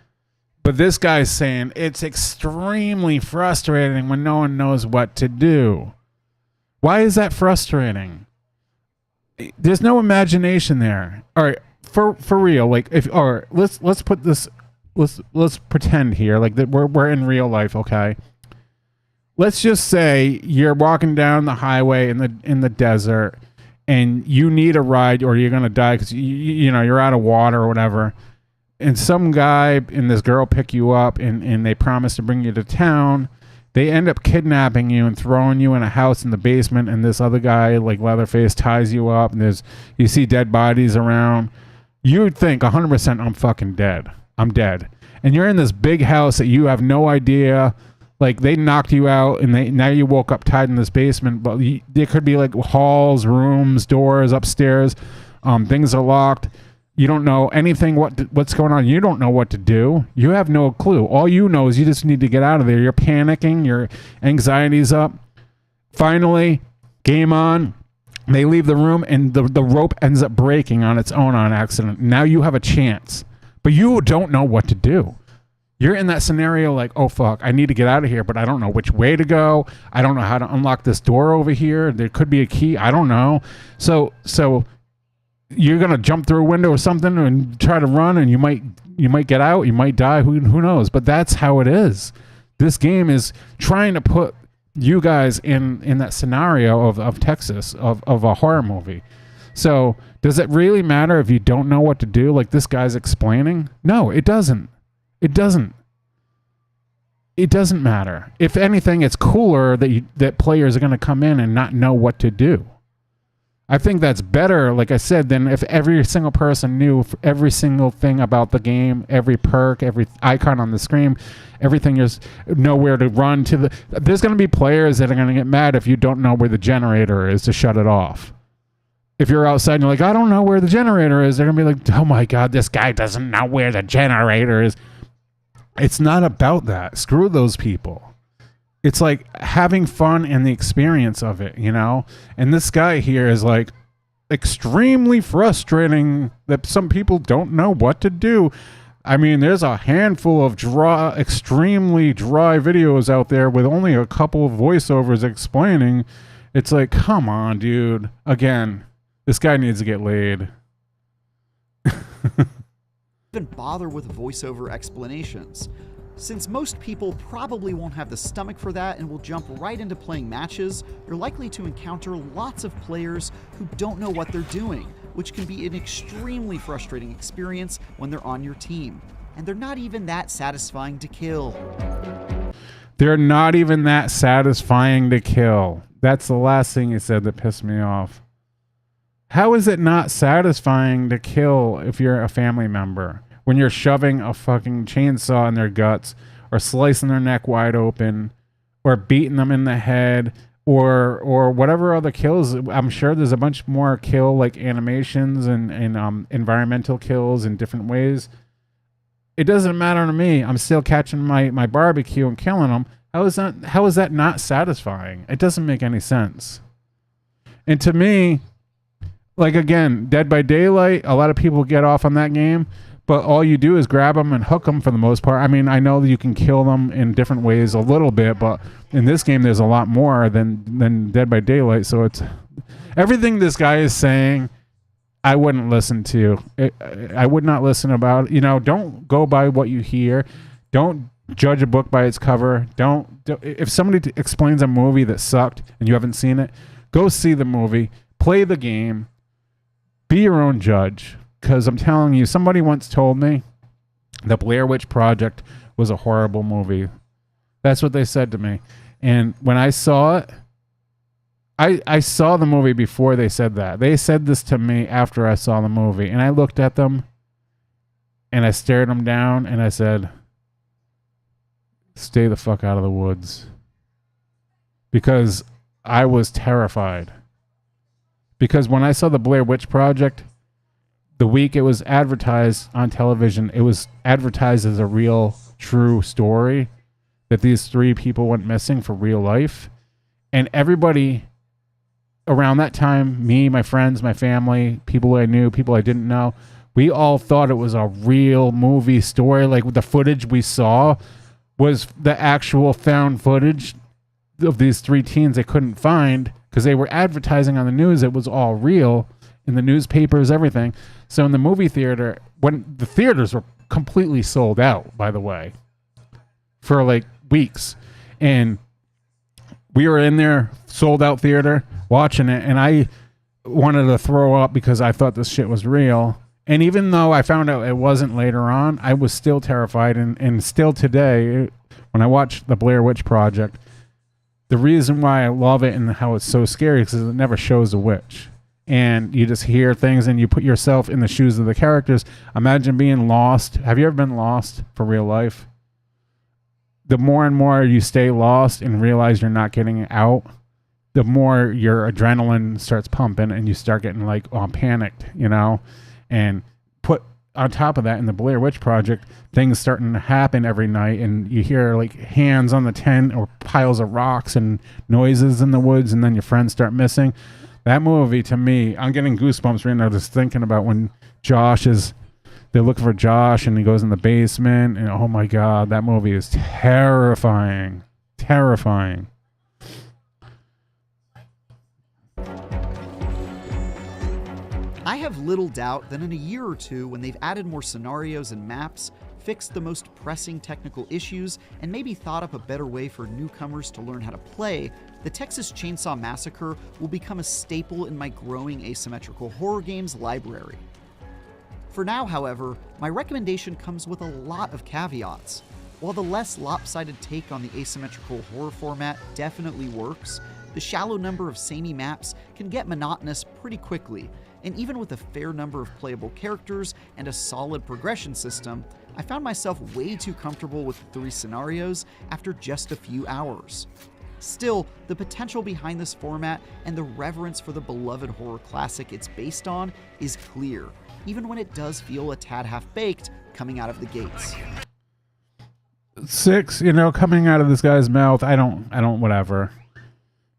But this guy's saying it's extremely frustrating when no one knows what to do. Why is that frustrating? There's no imagination there. All right, for real, like let's put this. Let's pretend here like that we're in real life, okay? let's just say you're walking down the highway in the desert, and you need a ride, or you're gonna die because you know you're out of water or whatever. And some guy and this girl pick you up, and they promise to bring you to town. They end up kidnapping you and throwing you in a house in the basement, and this other guy, like Leatherface, ties you up, and you see dead bodies around. You would think 100% I'm fucking dead. I'm dead. And you're in this big house that you have no idea. Like, they knocked you out, and now you woke up tied in this basement, but there could be like halls, rooms, doors upstairs. Things are locked. You don't know anything what's going on. You don't know what to do. You have no clue. All you know is you just need to get out of there. You're panicking. Your anxiety's up. Finally, game on. They leave the room, and the rope ends up breaking on its own on accident. Now you have a chance, but you don't know what to do. You're in that scenario like, oh, fuck, I need to get out of here, but I don't know which way to go. I don't know how to unlock this door over here. There could be a key. I don't know. So you're going to jump through a window or something and try to run, and you might get out. You might die. Who knows? But that's how it is. This game is trying to put you guys in that scenario of Texas, of a horror movie. So does it really matter if you don't know what to do, like this guy's explaining? No, it doesn't. It doesn't matter. If anything, it's cooler that players are going to come in and not know what to do. I think that's better, like I said, than if every single person knew every single thing about the game, every perk, every icon on the screen, everything. Is nowhere to run to. There's going to be players that are going to get mad if you don't know where the generator is to shut it off. If you're outside and you're like, I don't know where the generator is, they're going to be like, oh my God, this guy doesn't know where the generator is. It's not about that. Screw those people. It's like having fun and the experience of it, you know? And this guy here is like extremely frustrating that some people don't know what to do. I mean, there's a handful of extremely dry videos out there with only a couple of voiceovers explaining. It's like, come on, dude. Again, this guy needs to get laid. Even bother with voiceover explanations, since most people probably won't have the stomach for that and will jump right into playing matches. You're likely to encounter lots of players who don't know what they're doing, which can be an extremely frustrating experience when they're on your team, and they're not even that satisfying to kill. They're not even that satisfying to kill. That's the last thing he said that pissed me off. How is it not satisfying to kill if you're a family member? When you're shoving a fucking chainsaw in their guts, or slicing their neck wide open, or beating them in the head, or whatever other kills. I'm sure there's a bunch more kill, like animations and environmental kills in different ways. It doesn't matter to me. I'm still catching my barbecue and killing them. How is that not satisfying? It doesn't make any sense. And to me, like, again, Dead by Daylight, a lot of people get off on that game. But all you do is grab them and hook them for the most part. I mean, I know that you can kill them in different ways a little bit, but in this game, there's a lot more than Dead by Daylight. So it's everything this guy is saying, I wouldn't listen to. I would not listen about. You know, don't go by what you hear. Don't judge a book by its cover. If somebody explains a movie that sucked and you haven't seen it, go see the movie, play the game, be your own judge. Because I'm telling you, somebody once told me the Blair Witch Project was a horrible movie. That's what they said to me. And when I saw it, I saw the movie before they said that. They said this to me after I saw the movie. And I looked at them and I stared them down and I said, stay the fuck out of the woods. Because I was terrified. Because when I saw the Blair Witch Project, the week it was advertised on television, it was advertised as a real, true story that these 3 people went missing for real life. And everybody around that time, me, my friends, my family, people I knew, people I didn't know, we all thought it was a real movie story. Like, the footage we saw was the actual found footage of these 3 teens they couldn't find because they were advertising on the news. It was all real in the newspapers, everything. So in the movie theater, when the theaters were completely sold out, by the way, for like weeks. And we were in there, sold out theater, watching it, and I wanted to throw up because I thought this shit was real. And even though I found out it wasn't later on, I was still terrified. And still today, when I watch the Blair Witch Project, the reason why I love it and how it's so scary is because it never shows a witch. And you just hear things and you put yourself in the shoes of the characters. Imagine being lost. Have you ever been lost for real life? The more and more you stay lost and realize you're not getting out, the more your adrenaline starts pumping and you start getting like panicked, you know? And put on top of that, in the Blair Witch Project, things starting to happen every night, and you hear like hands on the tent or piles of rocks and noises in the woods, and then your friends start missing. That movie, to me, I'm getting goosebumps right now just thinking about when they're looking for Josh and he goes in the basement, and oh my God, that movie is terrifying. Terrifying. I have little doubt that in a year or two, when they've added more scenarios and maps, fixed the most pressing technical issues, and maybe thought up a better way for newcomers to learn how to play, the Texas Chainsaw Massacre will become a staple in my growing asymmetrical horror games library. For now, however, my recommendation comes with a lot of caveats. While the less lopsided take on the asymmetrical horror format definitely works, the shallow number of samey maps can get monotonous pretty quickly, and even with a fair number of playable characters and a solid progression system, I found myself way too comfortable with the 3 scenarios after just a few hours. Still, the potential behind this format and the reverence for the beloved horror classic it's based on is clear, even when it does feel a tad half-baked coming out of the gates. 6, coming out of this guy's mouth, I don't, whatever.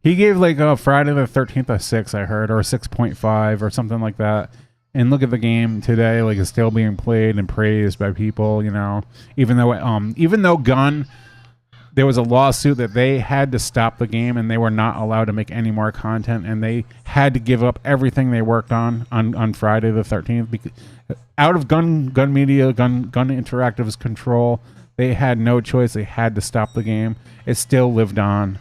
He gave like a Friday the 13th a 6, I heard, or a 6.5 or something like that. And look at the game today, like it's still being played and praised by people, even though Gunn, there was a lawsuit that they had to stop the game and they were not allowed to make any more content, and they had to give up everything they worked on Friday the 13th because out of Gun Media, Gun Interactive's control, they had no choice. They had to stop the game. It still lived on.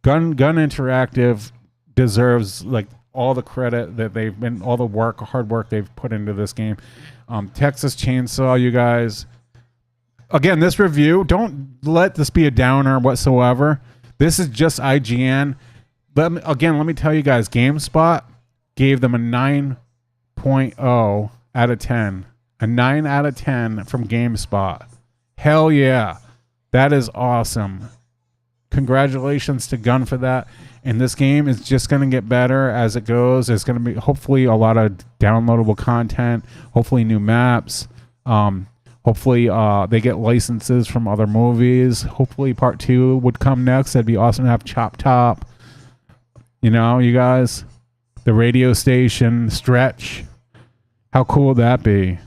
Gun Interactive deserves like all the credit that they've been, all the hard work they've put into this game. Texas Chainsaw, you guys. Again, this review, don't let this be a downer whatsoever. This is just IGN. Let me tell you guys, GameSpot gave them a 9.0 out of 10. A 9 out of 10 from GameSpot. Hell yeah. That is awesome. Congratulations to Gunn for that. And this game is just going to get better as it goes. There's going to be hopefully a lot of downloadable content, hopefully new maps. Hopefully they get licenses from other movies. Hopefully part 2 would come next. That'd be awesome to have Chop Top. You guys, the radio station Stretch. How cool would that be?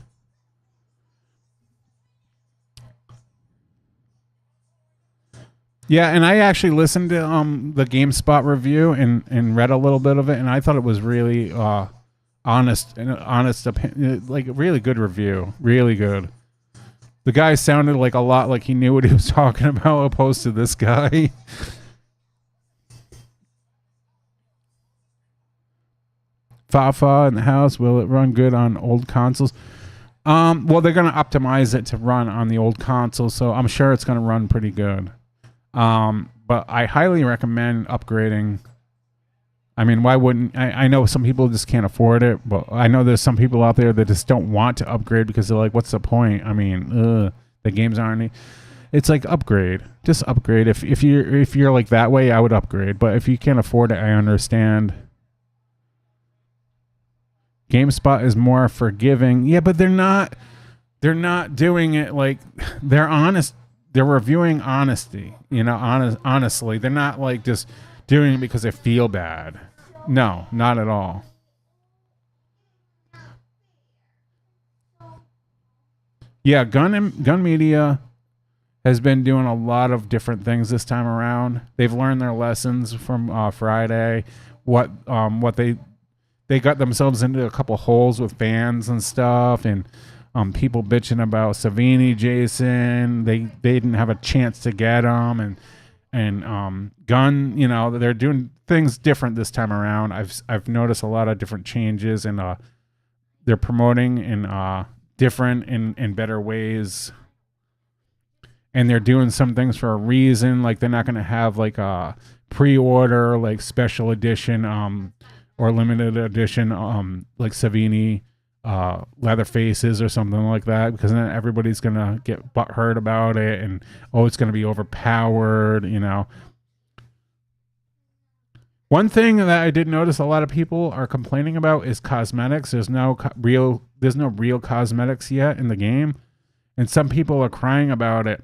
Yeah, and I actually listened to the GameSpot review and read a little bit of it, and I thought it was really honest opinion, like a really good review, really good. The guy sounded like a lot like he knew what he was talking about, opposed to this guy. Fafa in the house. Will it run good on old consoles? Well, they're going to optimize it to run on the old console, so I'm sure it's going to run pretty good. But I highly recommend upgrading. I mean, why wouldn't I know some people just can't afford it, but I know there's some people out there that just don't want to upgrade because they're like, what's the point? I mean, the games aren't. It's like upgrade. Just upgrade. If you're like that way, I would upgrade. But if you can't afford it, I understand. GameSpot is more forgiving. Yeah, but they're not doing it like they're honest. They're reviewing honesty, honestly. They're not like just doing it because they feel bad. No, not at all. Yeah, Gun Media has been doing a lot of different things this time around. They've learned their lessons from Friday. What they got themselves into a couple holes with fans and stuff, and people bitching about Savini, Jason. They didn't have a chance to get them, and and gun, you know, they're doing things different this time around. I've noticed a lot of different changes, and they're promoting in different and better ways, and they're doing some things for a reason. Like they're not going to have like a pre-order like special edition or limited edition like Savini leather faces or something like that, because then everybody's gonna get butthurt about it, and it's gonna be overpowered, you know. One thing that I did notice a lot of people are complaining about is cosmetics. There's no real cosmetics yet in the game, and some people are crying about it.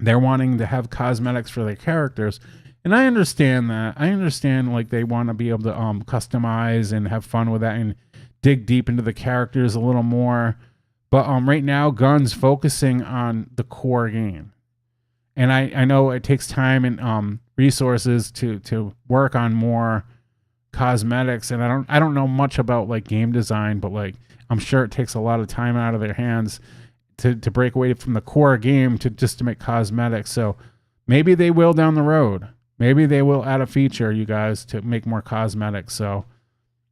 They're wanting to have cosmetics for their characters, and I understand that. I understand like they want to be able to customize and have fun with that and dig deep into the characters a little more. But right now, Gun's focusing on the core game. And I know it takes time and resources to work on more cosmetics. And I don't know much about like game design, but like I'm sure it takes a lot of time out of their hands to break away from the core game to make cosmetics. So maybe they will down the road. Maybe they will add a feature, you guys, to make more cosmetics. So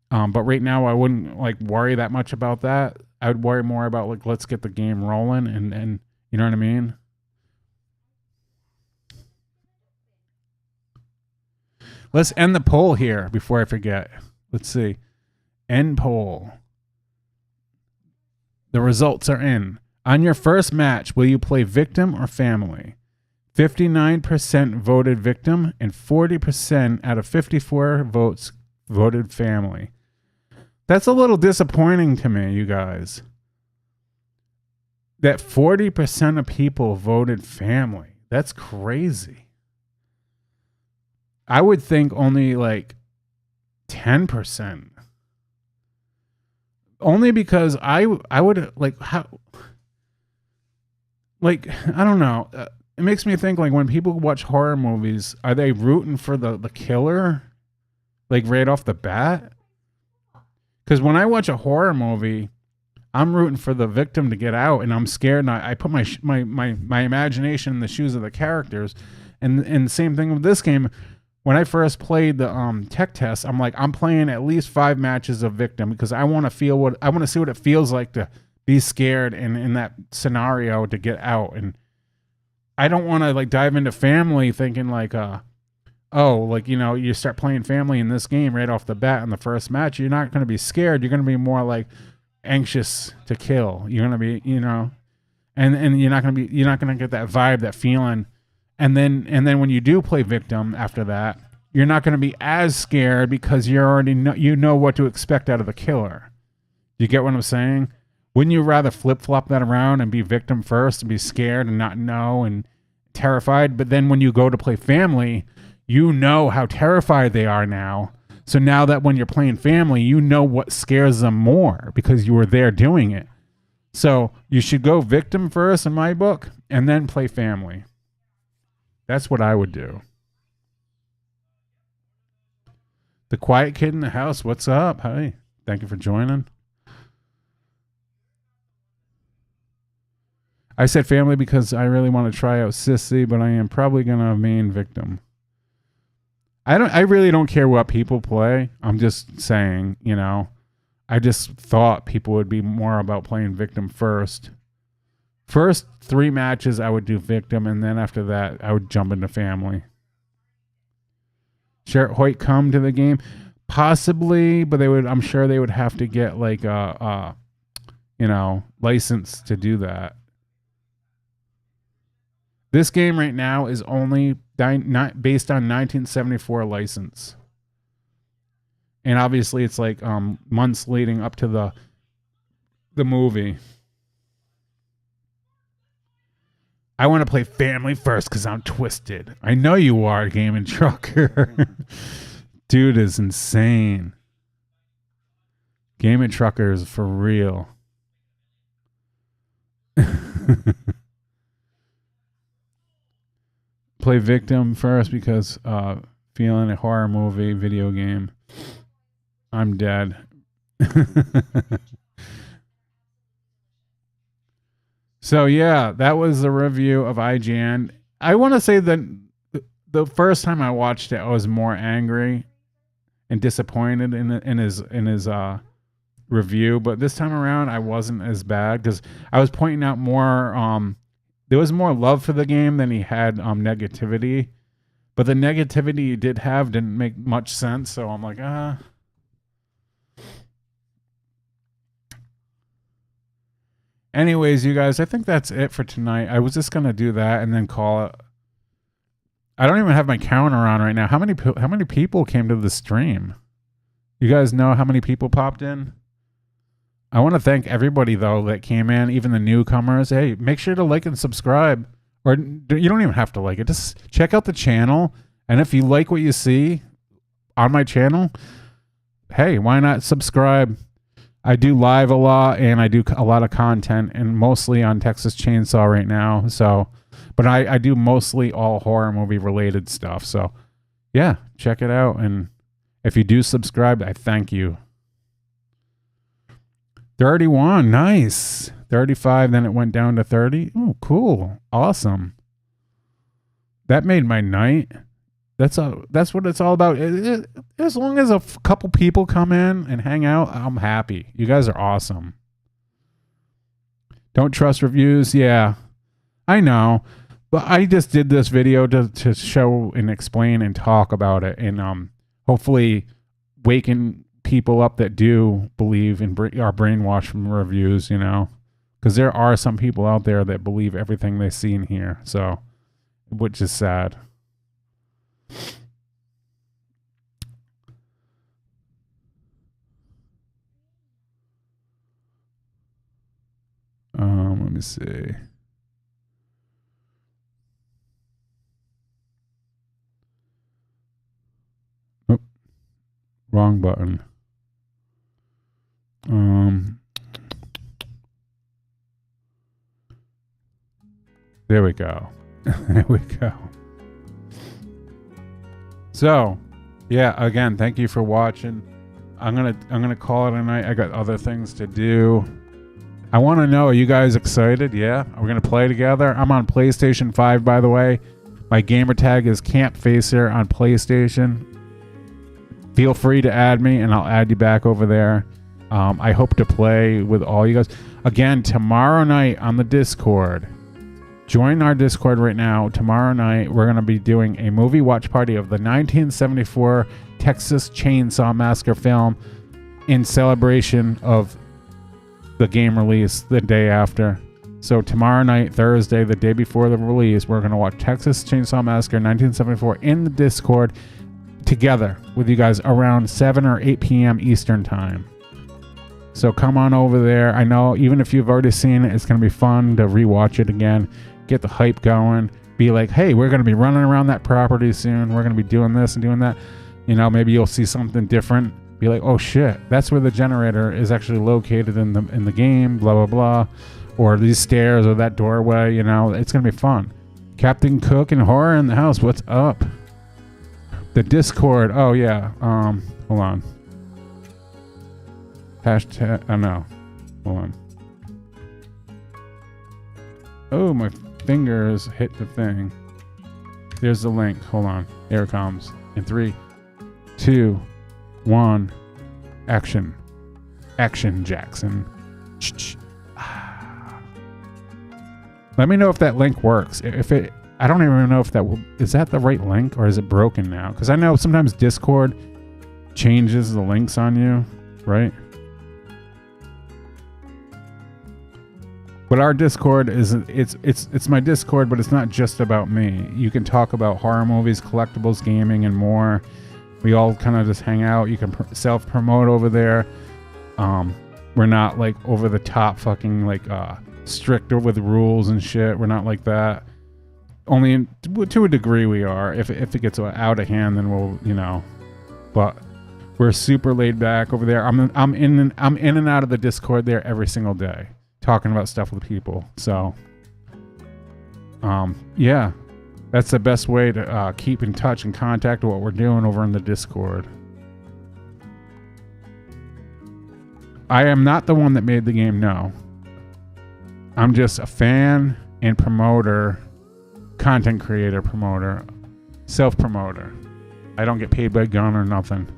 but right now I wouldn't like worry that much about that. I would worry more about like, let's get the game rolling and you know what I mean? Let's end the poll here before I forget. Let's see. End poll. The results are in. On your first match, will you play victim or family? 59% voted victim and 40% out of 54 votes voted family. That's a little disappointing to me, you guys. That 40% of people voted family. That's crazy. I would think only like 10%. Only because I would like how like I don't know. It makes me think like when people watch horror movies, are they rooting for the killer like right off the bat? Because when I watch a horror movie, I'm rooting for the victim to get out, and I'm scared. And I put my imagination in the shoes of the characters, and the same thing with this game. When I first played the tech test, I'm like, I'm playing at least 5 matches of victim because I want to see what it feels like to be scared and in that scenario to get out. And I don't want to like dive into family thinking like like, you know, you start playing family in this game right off the bat in the first match, you're not going to be scared. You're going to be more like anxious to kill. You're going to be, you know, and you're not going to get that vibe, that feeling. And then when you do play victim after that, you're not going to be as scared because you already know what to expect out of the killer. You get what I'm saying? Wouldn't you rather flip-flop that around and be victim first and be scared and not know and terrified? But then when you go to play family, you know how terrified they are now. So now that when you're playing family, you know what scares them more because you were there doing it. So you should go victim first in my book and then play family. That's what I would do. The quiet kid in the house, what's up? Hi, thank you for joining. I said family because I really want to try out Sissy, but I am probably going to main victim. I really don't care what people play. I'm just saying, you know, I just thought people would be more about playing victim first. First 3 matches I would do victim, and then after that I would jump into family. Should Hoyt come to the game? Possibly, but I'm sure they would have to get like a license to do that. This game right now is only not based on 1974 license. And obviously it's like months leading up to the movie. I want to play family first because I'm twisted. I know you are, Game and Trucker. Dude is insane. Game and Trucker is for real. Play victim first because feeling a horror movie, video game. I'm dead. So yeah, that was the review of IGN. I want to say that the first time I watched it, I was more angry and disappointed in his review, but this time around I wasn't as bad because I was pointing out more. There was more love for the game than he had negativity, but the negativity he did have didn't make much sense. So I'm like, Anyways, you guys, I think that's it for tonight. I was just gonna do that and then call it. I don't even have my counter on right now. How many people came to the stream? You guys know how many people popped in? I want to thank everybody though that came in, even the newcomers. Hey, make sure to like and subscribe, or you don't even have to like it. Just check out the channel, and if you like what you see on my channel, hey, why not subscribe? I do live a lot, and I do a lot of content, and mostly on Texas Chainsaw right now. So, but I do mostly all horror movie related stuff. So, yeah, check it out, and if you do subscribe, I thank you. 31, nice. 35, then it went down to 30. Oh, cool, awesome. That made my night. That's what it's all about. As long as a couple people come in and hang out, I'm happy. You guys are awesome. Don't trust reviews. Yeah, I know. But I just did this video to show and explain and talk about it. And hopefully waken people up that do believe and are brainwashed from reviews, you know. Because there are some people out there that believe everything they see and hear. So, which is sad. Let me see. Oh, wrong button. There we go. There we go. So, yeah, again, thank you for watching. I'm gonna call it a night. I got other things to do. I want to know, are you guys excited? Yeah, are we gonna play together? I'm on PlayStation 5, by the way. My gamer tag is Camp Facer on PlayStation. Feel free to add me, and I'll add you back over there. I hope to play with all you guys again tomorrow night on the Discord. Join our Discord right now. Tomorrow night, we're going to be doing a movie watch party of the 1974 Texas Chainsaw Massacre film in celebration of the game release the day after. So tomorrow night, Thursday, the day before the release, we're going to watch Texas Chainsaw Massacre 1974 in the Discord together with you guys around 7 or 8 p.m. Eastern Time. So come on over there. I know even if you've already seen it, it's going to be fun to rewatch it again. Get the hype going. Be like, hey, we're going to be running around that property soon. We're going to be doing this and doing that. You know, maybe you'll see something different. Be like, oh shit, that's where the generator is actually located in the game, blah, blah, blah. Or these stairs or that doorway, you know, it's going to be fun. Captain Cook and Horror in the house. What's up? The Discord. Oh, yeah. Hold on. Hashtag. Oh, no. Hold on. Oh, my fingers hit the thing. There's the link. Hold on. Here it comes. In 3, 2, 1. Action. Action, Jackson. Let me know if that link works. If it, I don't even know if that is that the right link or is it broken now? Because I know sometimes Discord changes the links on you, right? But our Discord is it's my Discord, but it's not just about me. You can talk about horror movies, collectibles, gaming, and more. We all kind of just hang out. You can self-promote over there. We're not like over the top fucking like strict with rules and shit. We're not like that. Only to a degree we are. If it gets out of hand, then we'll, you know. But we're super laid back over there. I'm in and out of the Discord there every single day, talking about stuff with people. So, yeah, that's the best way to keep in touch and contact what we're doing over in the Discord. I am not the one that made the game, no. I'm just a fan and promoter, content creator, promoter. self-promoter. I don't get paid by gun or nothing.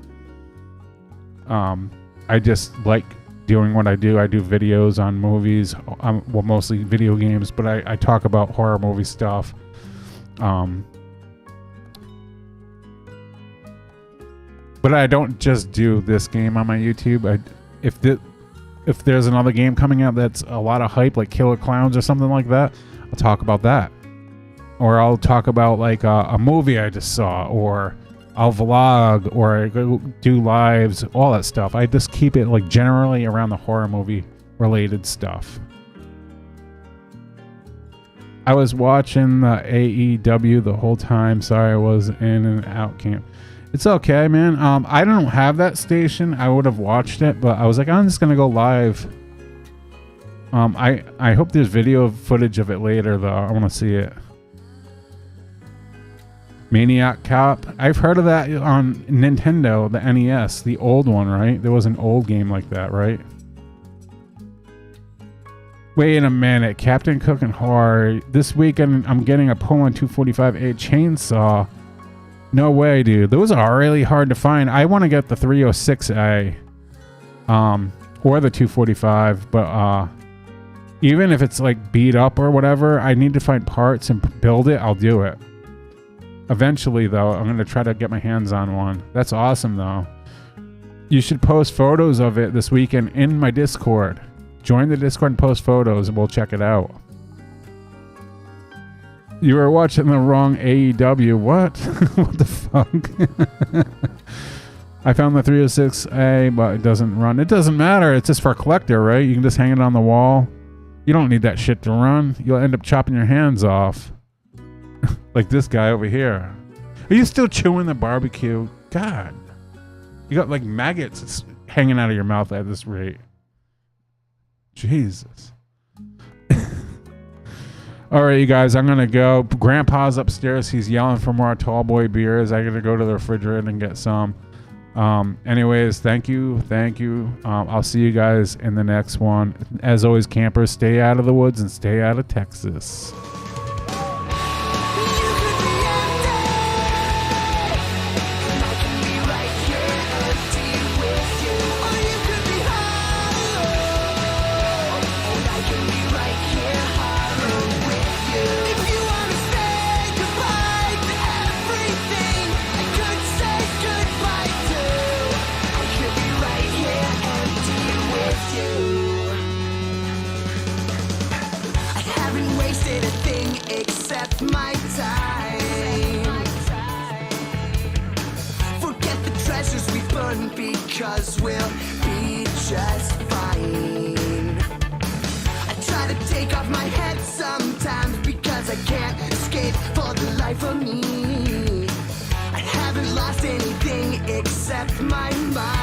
I just like doing what I do. I do videos on movies, well, mostly video games, but I talk about horror movie stuff. But I don't just do this game on my YouTube. If there's another game coming out that's a lot of hype, like Killer Clowns or something like that, I'll talk about that. Or I'll talk about like a movie I just saw, or I'll vlog, or I go do lives, all that stuff. I just keep it like generally around the horror movie related stuff. I was watching the AEW the whole time. Sorry, I was in and out camp. It's okay, man. I don't have that station. I would have watched it, but I was like, I'm just gonna go live. I hope there's video footage of it later, though. I want to see it. Maniac Cop. I've heard of that on Nintendo, the NES, the old one, right? There was an old game like that, right? Wait a minute. Captain Cook and Horror. This weekend, I'm getting a Poland 245A chainsaw. No way, dude. Those are really hard to find. I want to get the 306A. Or the 245, but even if it's like beat up or whatever, I need to find parts and build it. I'll do it. Eventually, though, I'm going to try to get my hands on one. That's awesome, though. You should post photos of it this weekend in my Discord. Join the Discord and post photos, and we'll check it out. You were watching the wrong AEW. What? What the fuck? I found the 306A, but it doesn't run. It doesn't matter. It's just for a collector, right? You can just hang it on the wall. You don't need that shit to run. You'll end up chopping your hands off. Like this guy over here. Are you still chewing the barbecue? God. You got like maggots hanging out of your mouth at this rate. Jesus. All right, you guys, I'm going to go. Grandpa's upstairs. He's yelling for more tall boy beers. I got to go to the refrigerator and get some. Anyways, thank you. I'll see you guys in the next one. As always, campers, stay out of the woods and stay out of Texas. My time. Forget the treasures we burn, because we'll be just fine. I try to take off my head sometimes, because I can't escape for the life of me. I haven't lost anything except my mind.